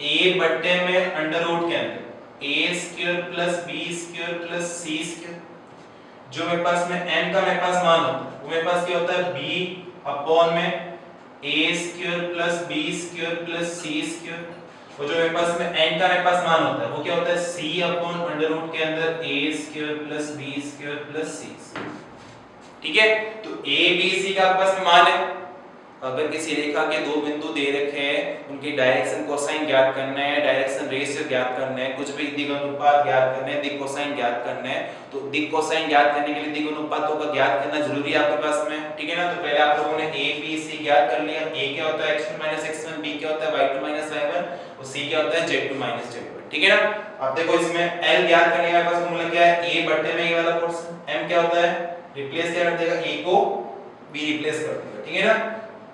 A बट्टे में अंडर रूट के अंदर a square plus b square plus c square. जो मेरे पास में m का मेरे पास मान होता है वो मेरे पास क्या होता है, b अपॉन में a square plus b square plus c square. और जो मेरे पास में n का मेरे पास मान होता है वो क्या होता है, c अपॉन अंडर रूट के अंदर a square plus b square plus c square, ठीक है। तो a b c का आपके पास में मान है। अगर किसी रेखा के दो बिंदु दे रखे हैं, उनकी डायरेक्शन कोसाइन ज्ञात करना है, डायरेक्शन रेशियो ज्ञात करना है, कुछ भी दिक् अनुपात ज्ञात करना है, दिक् कोसाइन ज्ञात करना है, तो दिक् कोसाइन ज्ञात करने के लिए दिक् अनुपातों का ज्ञात करना जरूरी है आपके पास में, ठीक है ना। तो पहले आप लोगों ने a b c ज्ञात कर लिया, a क्या होता है x2 x1, b क्या होता है y2 y1 और c क्या होता है z2 z1, ठीक है ना। अब देखो इसमें l ज्ञात करने का पास फॉर्मूला क्या है, a बट्टे में ये वाला पोर्शन, m क्या होता है, रिप्लेस क्या कर देगा, a को b रिप्लेस कर देगा, ठीक है ना।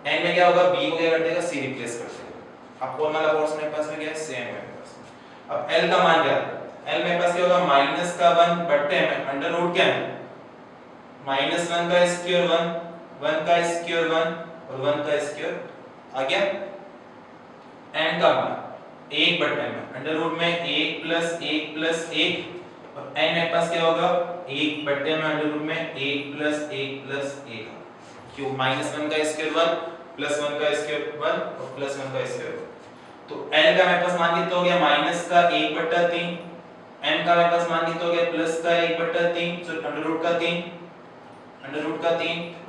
n में क्या होगा, b को क्या कर देगा, c रिप्लेस कर देगा। अब कौन वाला पोर्शन मेरे पास में क्या है, सेम है मेरे पास। अब l का मान क्या है, l मेरे पास क्या होगा माइनस का 1 बट्टे में अंडर रूट क्या है, -1 का स्क्वायर 1 का स्क्वायर 1 और 1 का स्क्वायर आ गया। n का मान 1 बट्टे में अंडर रूट में 1 प्लस 1 प्लस 1 और n मेरे पास क्या होगा 1 बट्टे में अंडर रूट में 1 प्लस 1 प्लस 1, क्यों -1 का स्क्वायर 1 प्लस 1 का स्क्वायर 1 और प्लस 1 का स्क्वायर 1। तो n का मेरे पास मान कितना हो गया माइनस का 1/3, n का मेरे पास मान कितना हो गया प्लस का 1/3, सो अंडर रूट का 3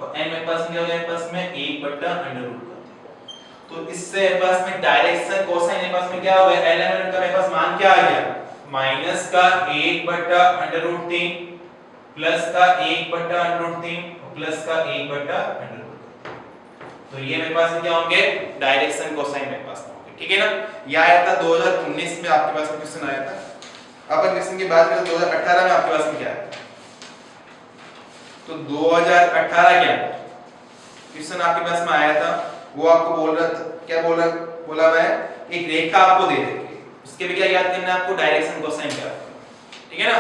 और n मेरे पास क्या हो गया मेरे पास में 1/√3। तो इससे मेरे पास में डायरेक्शन कोसाइन मेरे पास में क्या हो गया, ln का मेरे पास मान क्या आ गया माइनस का 1/√3 प्लस का 1/√3 और प्लस का 1/√3। तो ये मेरे पास में क्या होंगे, डायरेक्शन कोसाइन मेरे पास होंगे, ठीक है ना। ये आया था 2019 में आपके पास में क्वेश्चन आया था। अब क्वेश्चन की बात करें 2018 में आपके पास में क्या है, तो 2018 क्या क्वेश्चन आपके पास में आया था, वो आपको बोल रहा था क्या बोला मैं, एक रेखा आपको दे रखी है, उसके भी क्या याद करना है आपको, डायरेक्शन कोसाइन क्या है, ठीक है ना।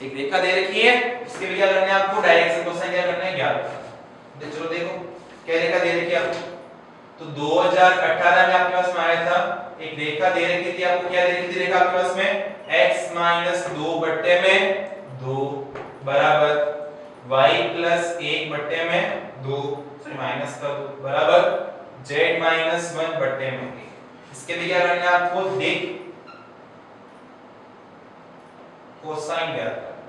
एक रेखा दे रखी है, उसके भी क्या करना है आपको, डायरेक्शन कोसाइन क्या करना है ज्ञात करना। चलो देखो क्या रेखा दे रखी है आपको, तो 2018 में आपके पास में आया था, एक रेखा दे रखी थी आपको, क्या दे रखी थी रेखा आपके पास में, x - 2 बट्टे में 2 बराबर y + 1 बट्टे में 2 माइनस का 2 बराबर z - 1 बट्टे में 1। इसके लिए क्या करना है आपको, दिक् कोसाइन ज्ञात करना,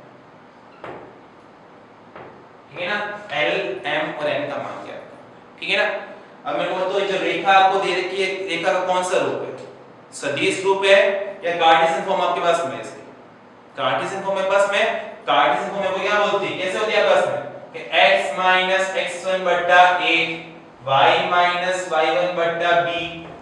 ठीक है ना। l m और n का मान ज्ञात करना, ठीक है ना। अब मैं बोलता हूं जो रेखा आपको दे रखी है, रेखा का कौन सा रूप है, सदिश रूप है या कार्टेशियन फॉर्म आपके पास में है, कार्टेशियन फॉर्म मेरे पास में, कार्टेशियन फॉर्म में वो क्या बोलती है, कैसे होती है आपके पास में कि x - x1 बट्टा a, y - y1 बट्टा b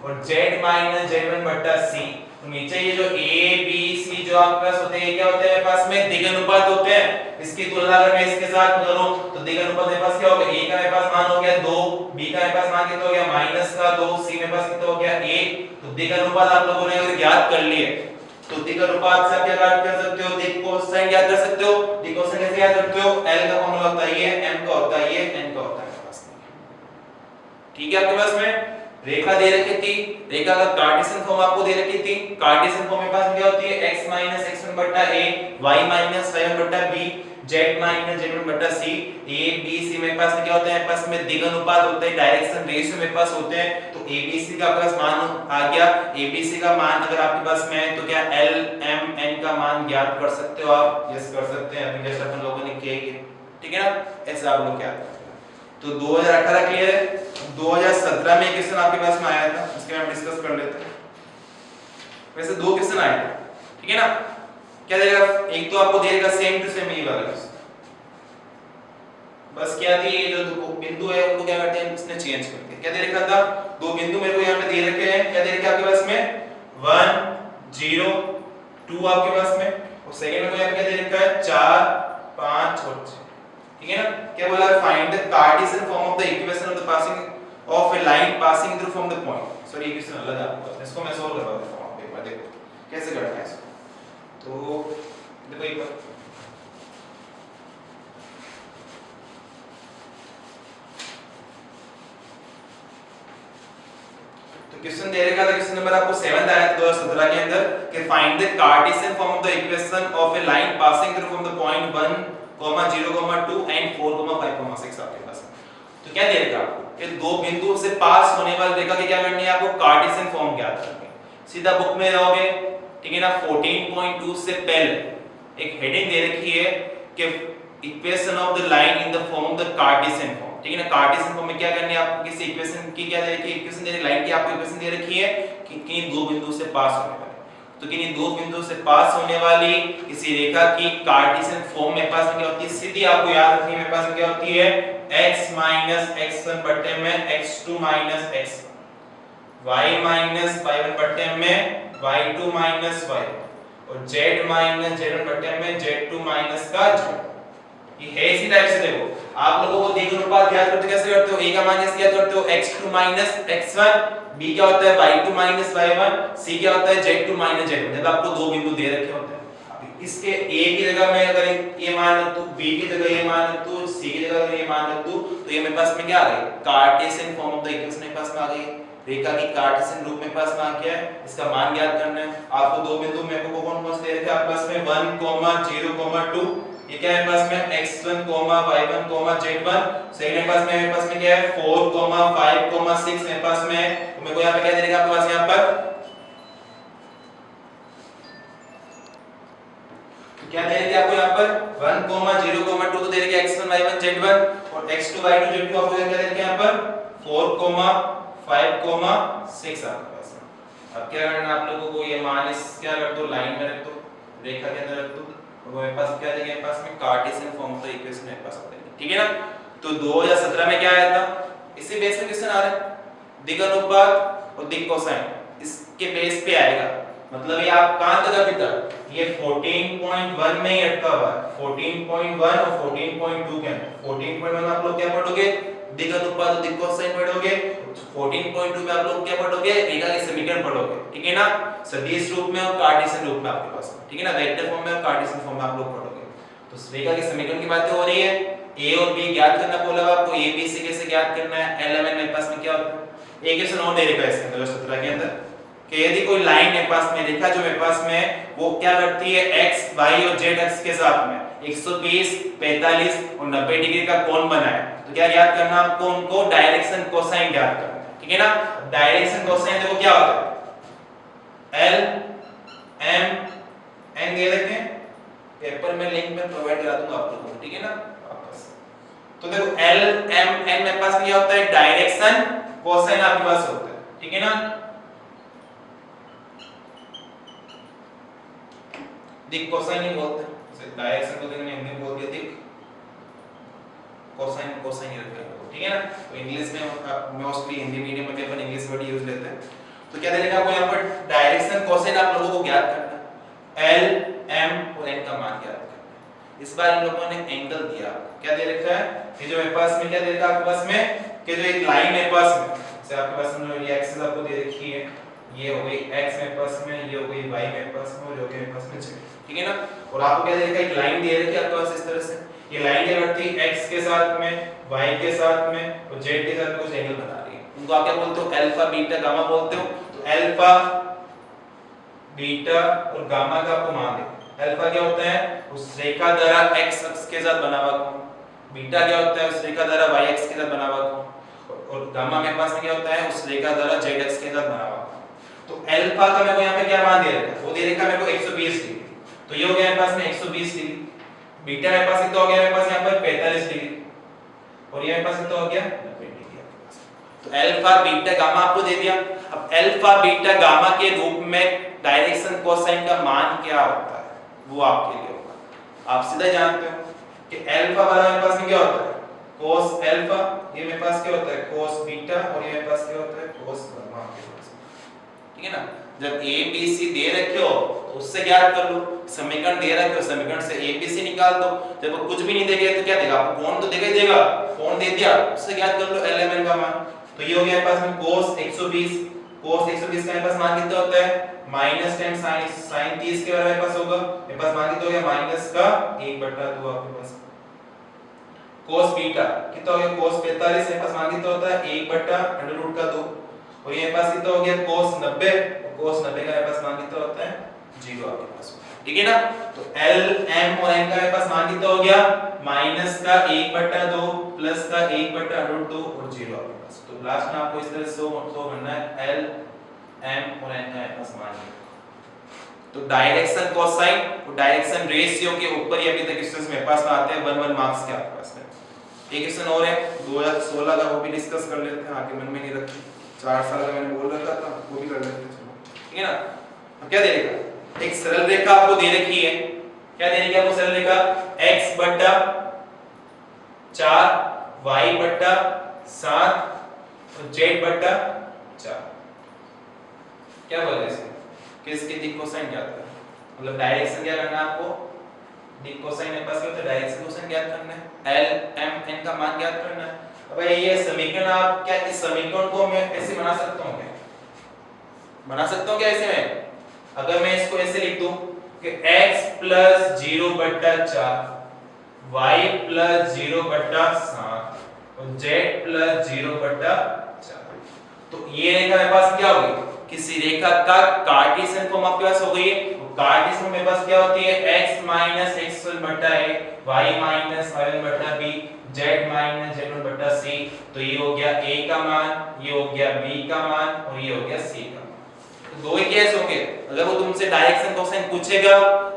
और z - z1 बट्टा c। तो नीचे ये जो a b c जो आपके पास होते हैं, क्या होते हैं मेरे पास में, दिक् अनुपात होते हैं। इसकी तुलना अगर मैं इसके साथ करूं तो दिक् अनुपात मेरे पास क्या होगा, a का मेरे पास मान हो गया 2, b का मेरे पास मान कितना हो गया -2, c मेरे पास कितना हो गया 1। तो दिक् अनुपात आप लोगों ने अगर ज्ञात कर लिए तो दिक् अनुपात से आप क्या ज्ञात कर सकते हो, दिक् कोसाइन ज्ञात कर सकते हो। दिक् कोसाइन कैसे ज्ञात करते हो, l का फॉर्मूला होता है ये, m का होता है ये, n का होता है मेरे पास में, ठीक है। आपके पास में रेखा दे रखी थी, रेखा का कार्टेशियन फॉर्म आपको दे रखी थी। कार्टेशियन फॉर्म में पास क्या होती है x x1 a, y y1 b, z z1 c, a b c में पास क्या होता है, पास में दिग अनुपात होते हैं, डायरेक्शन रेशियो में पास होते हैं। तो a b c का आपके पास मान आ गया। a b c का मान अगर आपके पास में है तो क्या l m n का मान ज्ञात कर सकते हो आप? यस कर सकते हैं, अभी जैसे अपन लोगों ने किया ही है, ठीक है ना, ऐसे आप लोग क्या तो 2018 क्लियर है। 2017 में क्वेश्चन आपके पास में आया था, उसके हम डिस्कस कर लेते हैं। वैसे दो क्वेश्चन आए थे, ठीक है ना। क्या देगा, एक तो आपको देगा सेम टू सेम ये वाला, बस क्या थी ये जो दो बिंदु है उनको क्या करते हैं, इसने चेंज कर दिया। क्या दे रखा था, दो बिंदु मेरे को यहाँ पे दे रखे हैं। क्या दे रखे आपके पास में 1 0 2 आपके पास में, और सेकंड में यहाँ पे क्या दे रखा है 4 5 और 6, ठीक है ना। क्या बोला, find the Cartesian form of the equation of the passing of A line passing through from the point. Sorry ये क्वेश्चन अलग है आपको, इसको मैं सॉल्व करवा देता हूं, आप एक बार देखो कैसे करना है इसको। तो देखो एक बार तो क्वेश्चन दे रखा था, क्वेश्चन नंबर आपको 7 आया था 2017 के अंदर कि find the Cartesian form of the equation of A line passing through from the point 1 0 2 and 4 5 6 आपके पास। तो क्या दे रखा आपको कि दो बिंदुओं से पास होने वाली रेखा की क्या करनी है, आपको कार्टेशियन फॉर्म ज्ञात करनी है। सीधा बुक में रहोगे, ठीक है ना। 14.2 से पहले एक हेडिंग दे रखी है कि equation of the line in the form of the Cartesian form, ठीक है ना। कार्टेशियन फॉर्म में क्या करनी है आपको, किसी इक्वेशन की क्या दे रखी है, इक्वेशन दे रखी, लाइन की आपको इक्वेशन दे रखी है कि किन दो बिंदु से पास होने वाली, तो किन दो बिंदु से पास होने वाली इसी रेखा की कार्टेशियन फॉर्म में पास में क्या होती है, सीधी आपको याद रखनी है, मेरे पास क्या होती है x x1 बटे में x2 x1, y y1 बटे में y2 y1, और z z1 बटे में z2 का z। ये है इसी टाइप से। देखो आप लोगों को दिग अनुपात ज्ञात करते कैसे करते हो, a का मान कैसे ज्ञात करते हो, x2 x1, b क्या होता है y2 y1, c क्या होता है z2 z1। जब आपको दो बिंदु दे रखे होते हैं, अब इसके a की जगह मैं अगर ये मान रख दूं, b की जगह ये मान रख दूं, c की जगह अगर ये मान रख दूं, तो ये मेरे पास में क्या आ गई, Cartesian form of the equation मेरे पास में आ गई। रेखा की कार्टेशियन रूप में पास में आ गया है, इसका मान ज्ञात करना है आपको। दो बिंदु मेरे को कौन-कौन से दे रखे हैं आपके पास में 1 0 2, ये क्या है मेरे पास में x1 y1 z1। सेकंड मेरे पास में, मेरे पास में क्या है 4 5 6 मेरे पास में है। तो मेरे को यहां पे क्या दे देगा आपके पास, यहां पर तो क्या दे देगा आपको, यहां पर 1 0 2 तो दे देगा x1 y1 z1, और x2 y2 z2 आपको क्या दे देगा यहां पर 4 5 6 आपके पास। अब क्या करना आप लोगों को, ये मान इस क्या रख दो, लाइन में रख दो, रेखा के अंदर रख दो, तो मेरे पास क्या देंगे, मेरे पास में Cartesian form of the equation मेरे पास आ जाएगा, ठीक है ना। तो 2017 में क्या आया था, इसी बेस पे क्वेश्चन आ रहा है, दिग अनुपात और दिग कोसाइन, इसके बेस पे आएगा। मतलब ये आप कहां तक अभी तक, ये 14.1 में ही अटका हुआ है, 14.1 और 14.2 के अंदर। 14.1 आप लोग क्या पढ़ोगे, दिग अनुपात और दिग कोसाइन पढ़ोगे। 14.2 में आप लोग क्या पढ़ोगे, रेखा के समीकरण पढ़ोगे, ठीक है ना, सदिश रूप में और कार्टेशियन रूप में आपके पास, ठीक है ना, वेक्टर फॉर्म में और कार्टेशियन फॉर्म में आप लोग पढ़ोगे। तो रेखा के समीकरण की बातें हो रही है, a और b ज्ञात करना बोला आपको, a b c कैसे ज्ञात करना है, एलिमेंट मेरे पास में क्या होता है, एक क्वेश्चन और दे रखा है इसके अंदर 17 के अंदर कि यदि कोई लाइन मेरे पास में, रेखा जो मेरे पास में है वो क्या करती है x y और z अक्ष के साथ में 120 45 और 90 डिग्री का कोण बनाए, तो क्या ज्ञात करना आपको, उनको डायरेक्शन कोसाइन ज्ञात करना है, ठीक है ना। डायरेक्शन कोसाइन देखो क्या होता है, L M N दे रखे हैं, पेपर में लिंक में प्रोवाइड करा दूंगा आप लोगों को, ठीक है ना वापस। तो देखो L M N मेरे पास क्या होता है, डायरेक्शन कोसाइन आपके पास होता है, ठीक है ना। दिक कोसाइन ही बोलते हैं, जैसे डायरेक्शन को देखने हिंदी में बोल दिया दिक, कोसाइन कोसाइन ही रखते हैं, ठीक है ना। तो इंग्लिश में मोस्टली हिंदी मीडियम में भी अपन इंग्लिश वर्ड यूज लेते हैं। तो क्या देगा आपको यहाँ पर, डायरेक्शन कोसाइन आप लोगों को ज्ञात करना है, L M और N का मान ज्ञात करना है। इस बार इन लोगों ने एंगल दिया, क्या दे रखा है, ये जो मेरे पास में क्या दे रखा है आपके पास में, कि जो एक लाइन मेरे पास में, जैसे आपके पास में ये एक्सिस आपको दे रखी है, ये हो गई x मेरे पास में, ये हो गई y मेरे पास में, और जो कि मेरे पास में z, ठीक है ना। और आपको क्या दे रखा है, एक लाइन दे रखी है आपके पास इस तरह से, ये लाइन क्या करती है x के साथ में, y के साथ में और z के साथ में कुछ एंगल बना रही है। उनको आप क्या बोलते हो, अल्फा बीटा गामा बोलते हो। तो अल्फा बीटा और गामा का आपको मान दें। अल्फा क्या होता है, उस रेखा द्वारा x अक्ष के साथ बना हुआ कोण, बीटा क्या होता है, उस रेखा द्वारा y अक्ष के साथ बना हुआ कोण, और गामा मेरे पास में क्या होता है, उस रेखा द्वारा z अक्ष के साथ बना हुआ कोण। तो अल्फा का मेरे को यहाँ पे क्या मान दे रखा है, वो दे रखा है मेरे को 120 डिग्री, तो ये हो गया मेरे पास में 120 डिग्री। बीटा मेरे पास कितना हो गया, मेरे पास यहाँ पर 45 डिग्री, और ये मेरे पास कितना हो गया 90 डिग्री आपके पास। तो अल्फा बीटा गामा आपको दे दिया। अब अल्फा बीटा गामा के रूप में डायरेक्शन कोसाइन का मान क्या होता है, वो आपके लिए होगा। आप सीधा जानते हो कि अल्फा वाला मेरे पास में क्या होता है, cos अल्फा, ये मेरे पास क्या होता है cos बीटा, और ये मेरे पास क्या होता है cos गामा आपके पास। ठीक है ना। जब a b c दे रखे हो तो उससे ज्ञात कर लो, समीकरण दे रखे हो समीकरण से a b c निकाल दो। जब वो कुछ भी नहीं देगा तो क्या देगा आपको, कोण तो देगा ही देगा, कोण दे दिया उससे ज्ञात कर लो lmn का मान। तो ये हो गया मेरे पास में cos 120, cos 120 का मेरे पास मान कितना होता है -10 sin 30 के बराबर मेरे पास होगा, मेरे पास मान कितना हो गया माइनस का 1/2 आपके पास। cos बीटा कितना हो गया cos 45, मेरे पास मान कितना होता है 1/√2, और ये मेरे पास कितना हो गया cos 90, और cos 90 का मेरे पास मान कितना होता है 0 आपके पास। ठीक है ना। तो L M और N का मेरे पास मान कितना हो गया माइनस का 1/2 प्लस का 1/√2 और 0 आपके पास। तो लास्ट में आपको इस तरह से करना है L M और N का मेरे पास मान है। तो डायरेक्शन कोसाइन और डायरेक्शन रेशियो के ऊपर ही अभी तक क्वेश्चंस मेरे पास में आते हैं 1 मार्क्स के आपके पास में। एक क्वेश्चन और है 2016 का, वो भी डिस्कस कर लेते हैं, आगे मन में नहीं रखते, 4 साल का मैंने बोल रखा था, वो भी कर लेते हैं। चलो ठीक है ना। अब क्या दे रखा, एक सरल रेखा आपको दे रखी है, क्या दे रखी है आपको सरल रेखा, x बट्टा 4 y बट्टा 7 और z बट्टा 4। क्या बोल रहे हैं किसके दिक कोसाइन ज्ञात करना, मतलब डायरेक्शन क्या करना है आपको, दिक कोसाइन मेरे पास क्या होता है डायरेक्शन कोसाइन ज्ञात करना है, L M N का मान ज्ञात करना है। अब ये समीकरण आप क्या इस समीकरण को मैं ऐसे बना सकता हूं, क्या बना सकता हूं क्या ऐसे में, अगर मैं इसको ऐसे लिख दूं कि x + 0/4 y + 0/7 और z + 0/4, तो ये रेखा मेरे पास क्या होगी, किसी रेखा का कार्टेशियन फॉर्म आपके पास हो गई है। कार्टेशियन मेरे पास क्या होती है x - x1/a y - y1/b z - z1/c। तो ये हो गया a का मान, ये हो गया b का मान, और ये हो गया c का मान। तो दो ही केस होंगे, अगर वो तुमसे डायरेक्शन कोसाइन पूछेगा,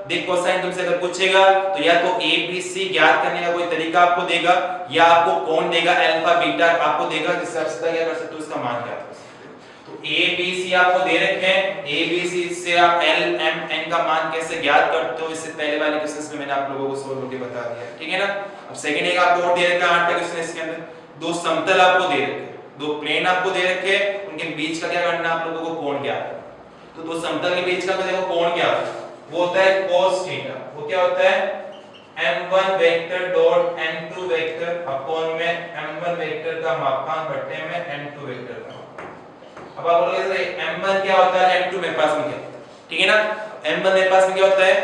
दिक कोसाइन तुमसे अगर पूछेगा तो या तो a b c ज्ञात करने का कोई तरीका आपको देगा, या आपको कोण देगा अल्फा बीटा आपको देगा, जिससे आप सीधा क्या कर सकते हो इसका मान ज्ञात कर सकते हो। तो a b c आपको दे रखे हैं, a b c से आप l m n का मान कैसे ज्ञात करते हो, इससे पहले वाले क्वेश्चंस में मैंने आप लोगों को सोल्व करके बता दिया। ठीक है ना। अब सेकंड एक आपको और दे रखा है 8 क्वेश्चन, इसके अंदर दो समतल आपको दे रखे हैं, दो प्लेन आपको दे रखे हैं, उनके बीच का क्या करना है आप लोगों को कोण ज्ञात करना। तो दो समतल के बीच का देखो कोण क्या होता है, वो होता है cos थीटा। वो क्या होता है m1 vector dot m2 vector upon में m1 वेक्टर का मापांक बटे में m2 वेक्टर का मापांक। अब आप बोलोगे सर m1 क्या होता है, m2 मेरे पास में क्या होता है, ठीक है ना। m1 मेरे पास में क्या होता है,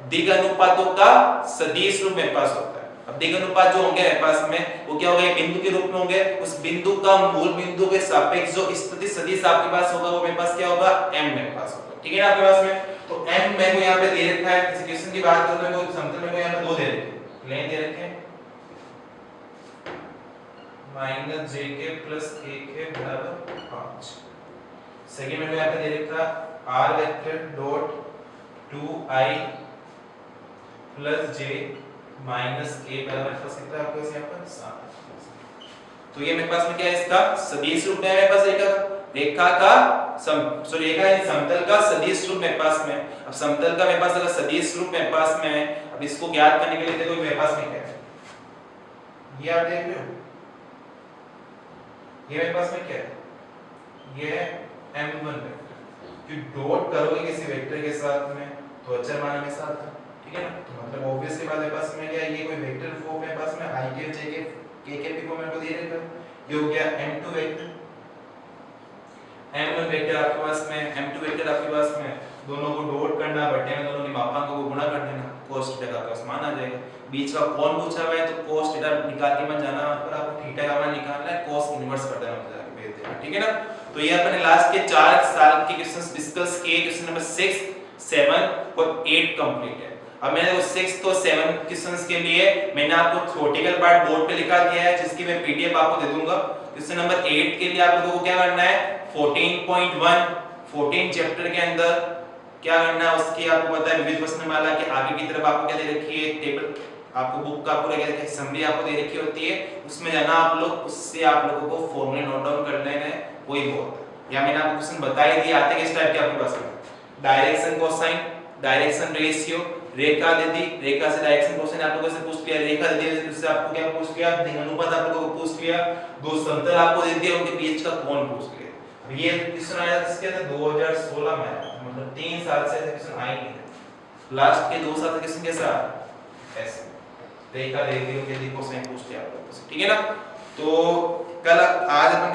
दिग अनुपातों का सदिश रूप मेरे पास होता है। अब दिग अनुपात जो होंगे मेरे पास में वो क्या होगा, बिंदु के रूप में होंगे, उस बिंदु का मूल बिंदु के सापेक्ष जो स्थिति सदिश आपके पास होगा वो मेरे पास क्या होगा m मेरे पास होगा। ठीक है ना आपके पास में। तो m मेरे को यहाँ पे दे रखा है, इस क्वेश्चन की बात करूं तो समतल मेरे को यहाँ पे दो दे रखे हैं, प्लेन दे रखे हैं -jk + ak = 5। सेकंड मेरे को यहाँ पे दे रखा r vector dot 2i + j - k बराबर कितना है आपके पास यहाँ पर 7। तो ये मेरे पास में क्या है, इसका सदिश रूप है मेरे पास रेखा का रेखा है समतल का सदिश रूप मेरे पास में। अब समतल का मेरे पास अगर सदिश रूप मेरे पास में है, अब इसको ज्ञात करने के लिए देखो मेरे पास में क्या है, ये आप देख रहे हो, ये मेरे पास में क्या है, ये है m1 वेक्टर। कि डॉट करोगे किसी वेक्टर के साथ में तो अचर मान के साथ है, ठीक है ना। तो मतलब ऑब्वियसली बात मेरे पास में क्या है, ये कोई वेक्टर फॉर्म मेरे पास में i के j के k के भी फॉर्म मेरे को दे रखा है। ये हो गया m2 वेक्टर, m1 वेक्टर आपके पास में, m2 वेक्टर आपके पास में, दोनों को डॉट करना, बटे में दोनों के मापांकों को गुणा कर देना। cos थीटा का cos मान आ जाएगा। बीच का कौन पूछा हुआ है तो cos थीटा निकाल के मत जाना, पर आपको थीटा का मान निकालना है, cos इनवर्स कर देना मुझे जाके भेज देना, ठीक है ना। तो ये अपने लास्ट के 4 साल के क्वेश्चंस डिस्कस किए, क्वेश्चन नंबर 6, 7 और 8 कंप्लीट है। अब मैंने वो 6 तो 7 क्वेश्चंस के लिए मैंने आपको थ्योरेटिकल पार्ट बोर्ड पे लिखा दिया है, जिसकी मैं पीडीएफ आपको दे दूंगा। क्वेश्चन नंबर 8 के लिए आप लोगों को क्या करना है, 14.1 14 चैप्टर के अंदर क्या करना है, उसकी आपको पता है विविध प्रश्नमाला के आगे की तरफ आपको क्या दे रखी है, टेबल आपको बुक का पूरा क्या समरी आपको दे रखी होती है, उसमें जाना आप लोग, उससे आप लोगों को फॉर्मूले नोट डाउन कर लेना है, वही बहुत है। या मैंने आपको क्वेश्चन बता ही दिया, आते किस टाइप के आपके पास में, डायरेक्शन कोसाइन, डायरेक्शन रेशियो, रेखा दे दी, रेखा से डायरेक्शन कोसाइन आप लोगों से पूछ लिया, रेखा दे दी उससे आपको क्या पूछ लिया, अनुपात आप लोगों को पूछ लिया, दो समतल आपको दे दिया, उनके बीच का कोण पूछ लिया। ये क्वेश्चन आया इसके अंदर 2016 में आया, मतलब 3 साल से ऐसे क्वेश्चन आए नहीं, लास्ट के 2 साल से क्वेश्चन कैसा ऐसे रेखा दे दी, उनके दी कोसाइन पूछ लिया आप लोगों से, ठीक है ना। तो कल आज अपन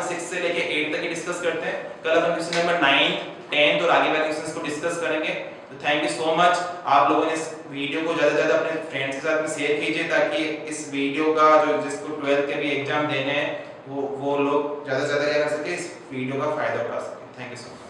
6 से लेके 8 तक ही डिस्कस करते हैं, कल अपन क्वेश्चन नंबर 9, 10 और आगे वाले क्वेश्चंस को डिस्कस करेंगे। तो थैंक यू सो मच, आप लोगों ने इस वीडियो को ज्यादा से ज्यादा अपने फ्रेंड्स के साथ में शेयर कीजिए, ताकि इस वीडियो का जो जिसको 12th के भी एग्जाम देने हैं वो लोग ज्यादा से ज्यादा क्या कर सके, इस वीडियो का फायदा उठा सके। Thank you so much.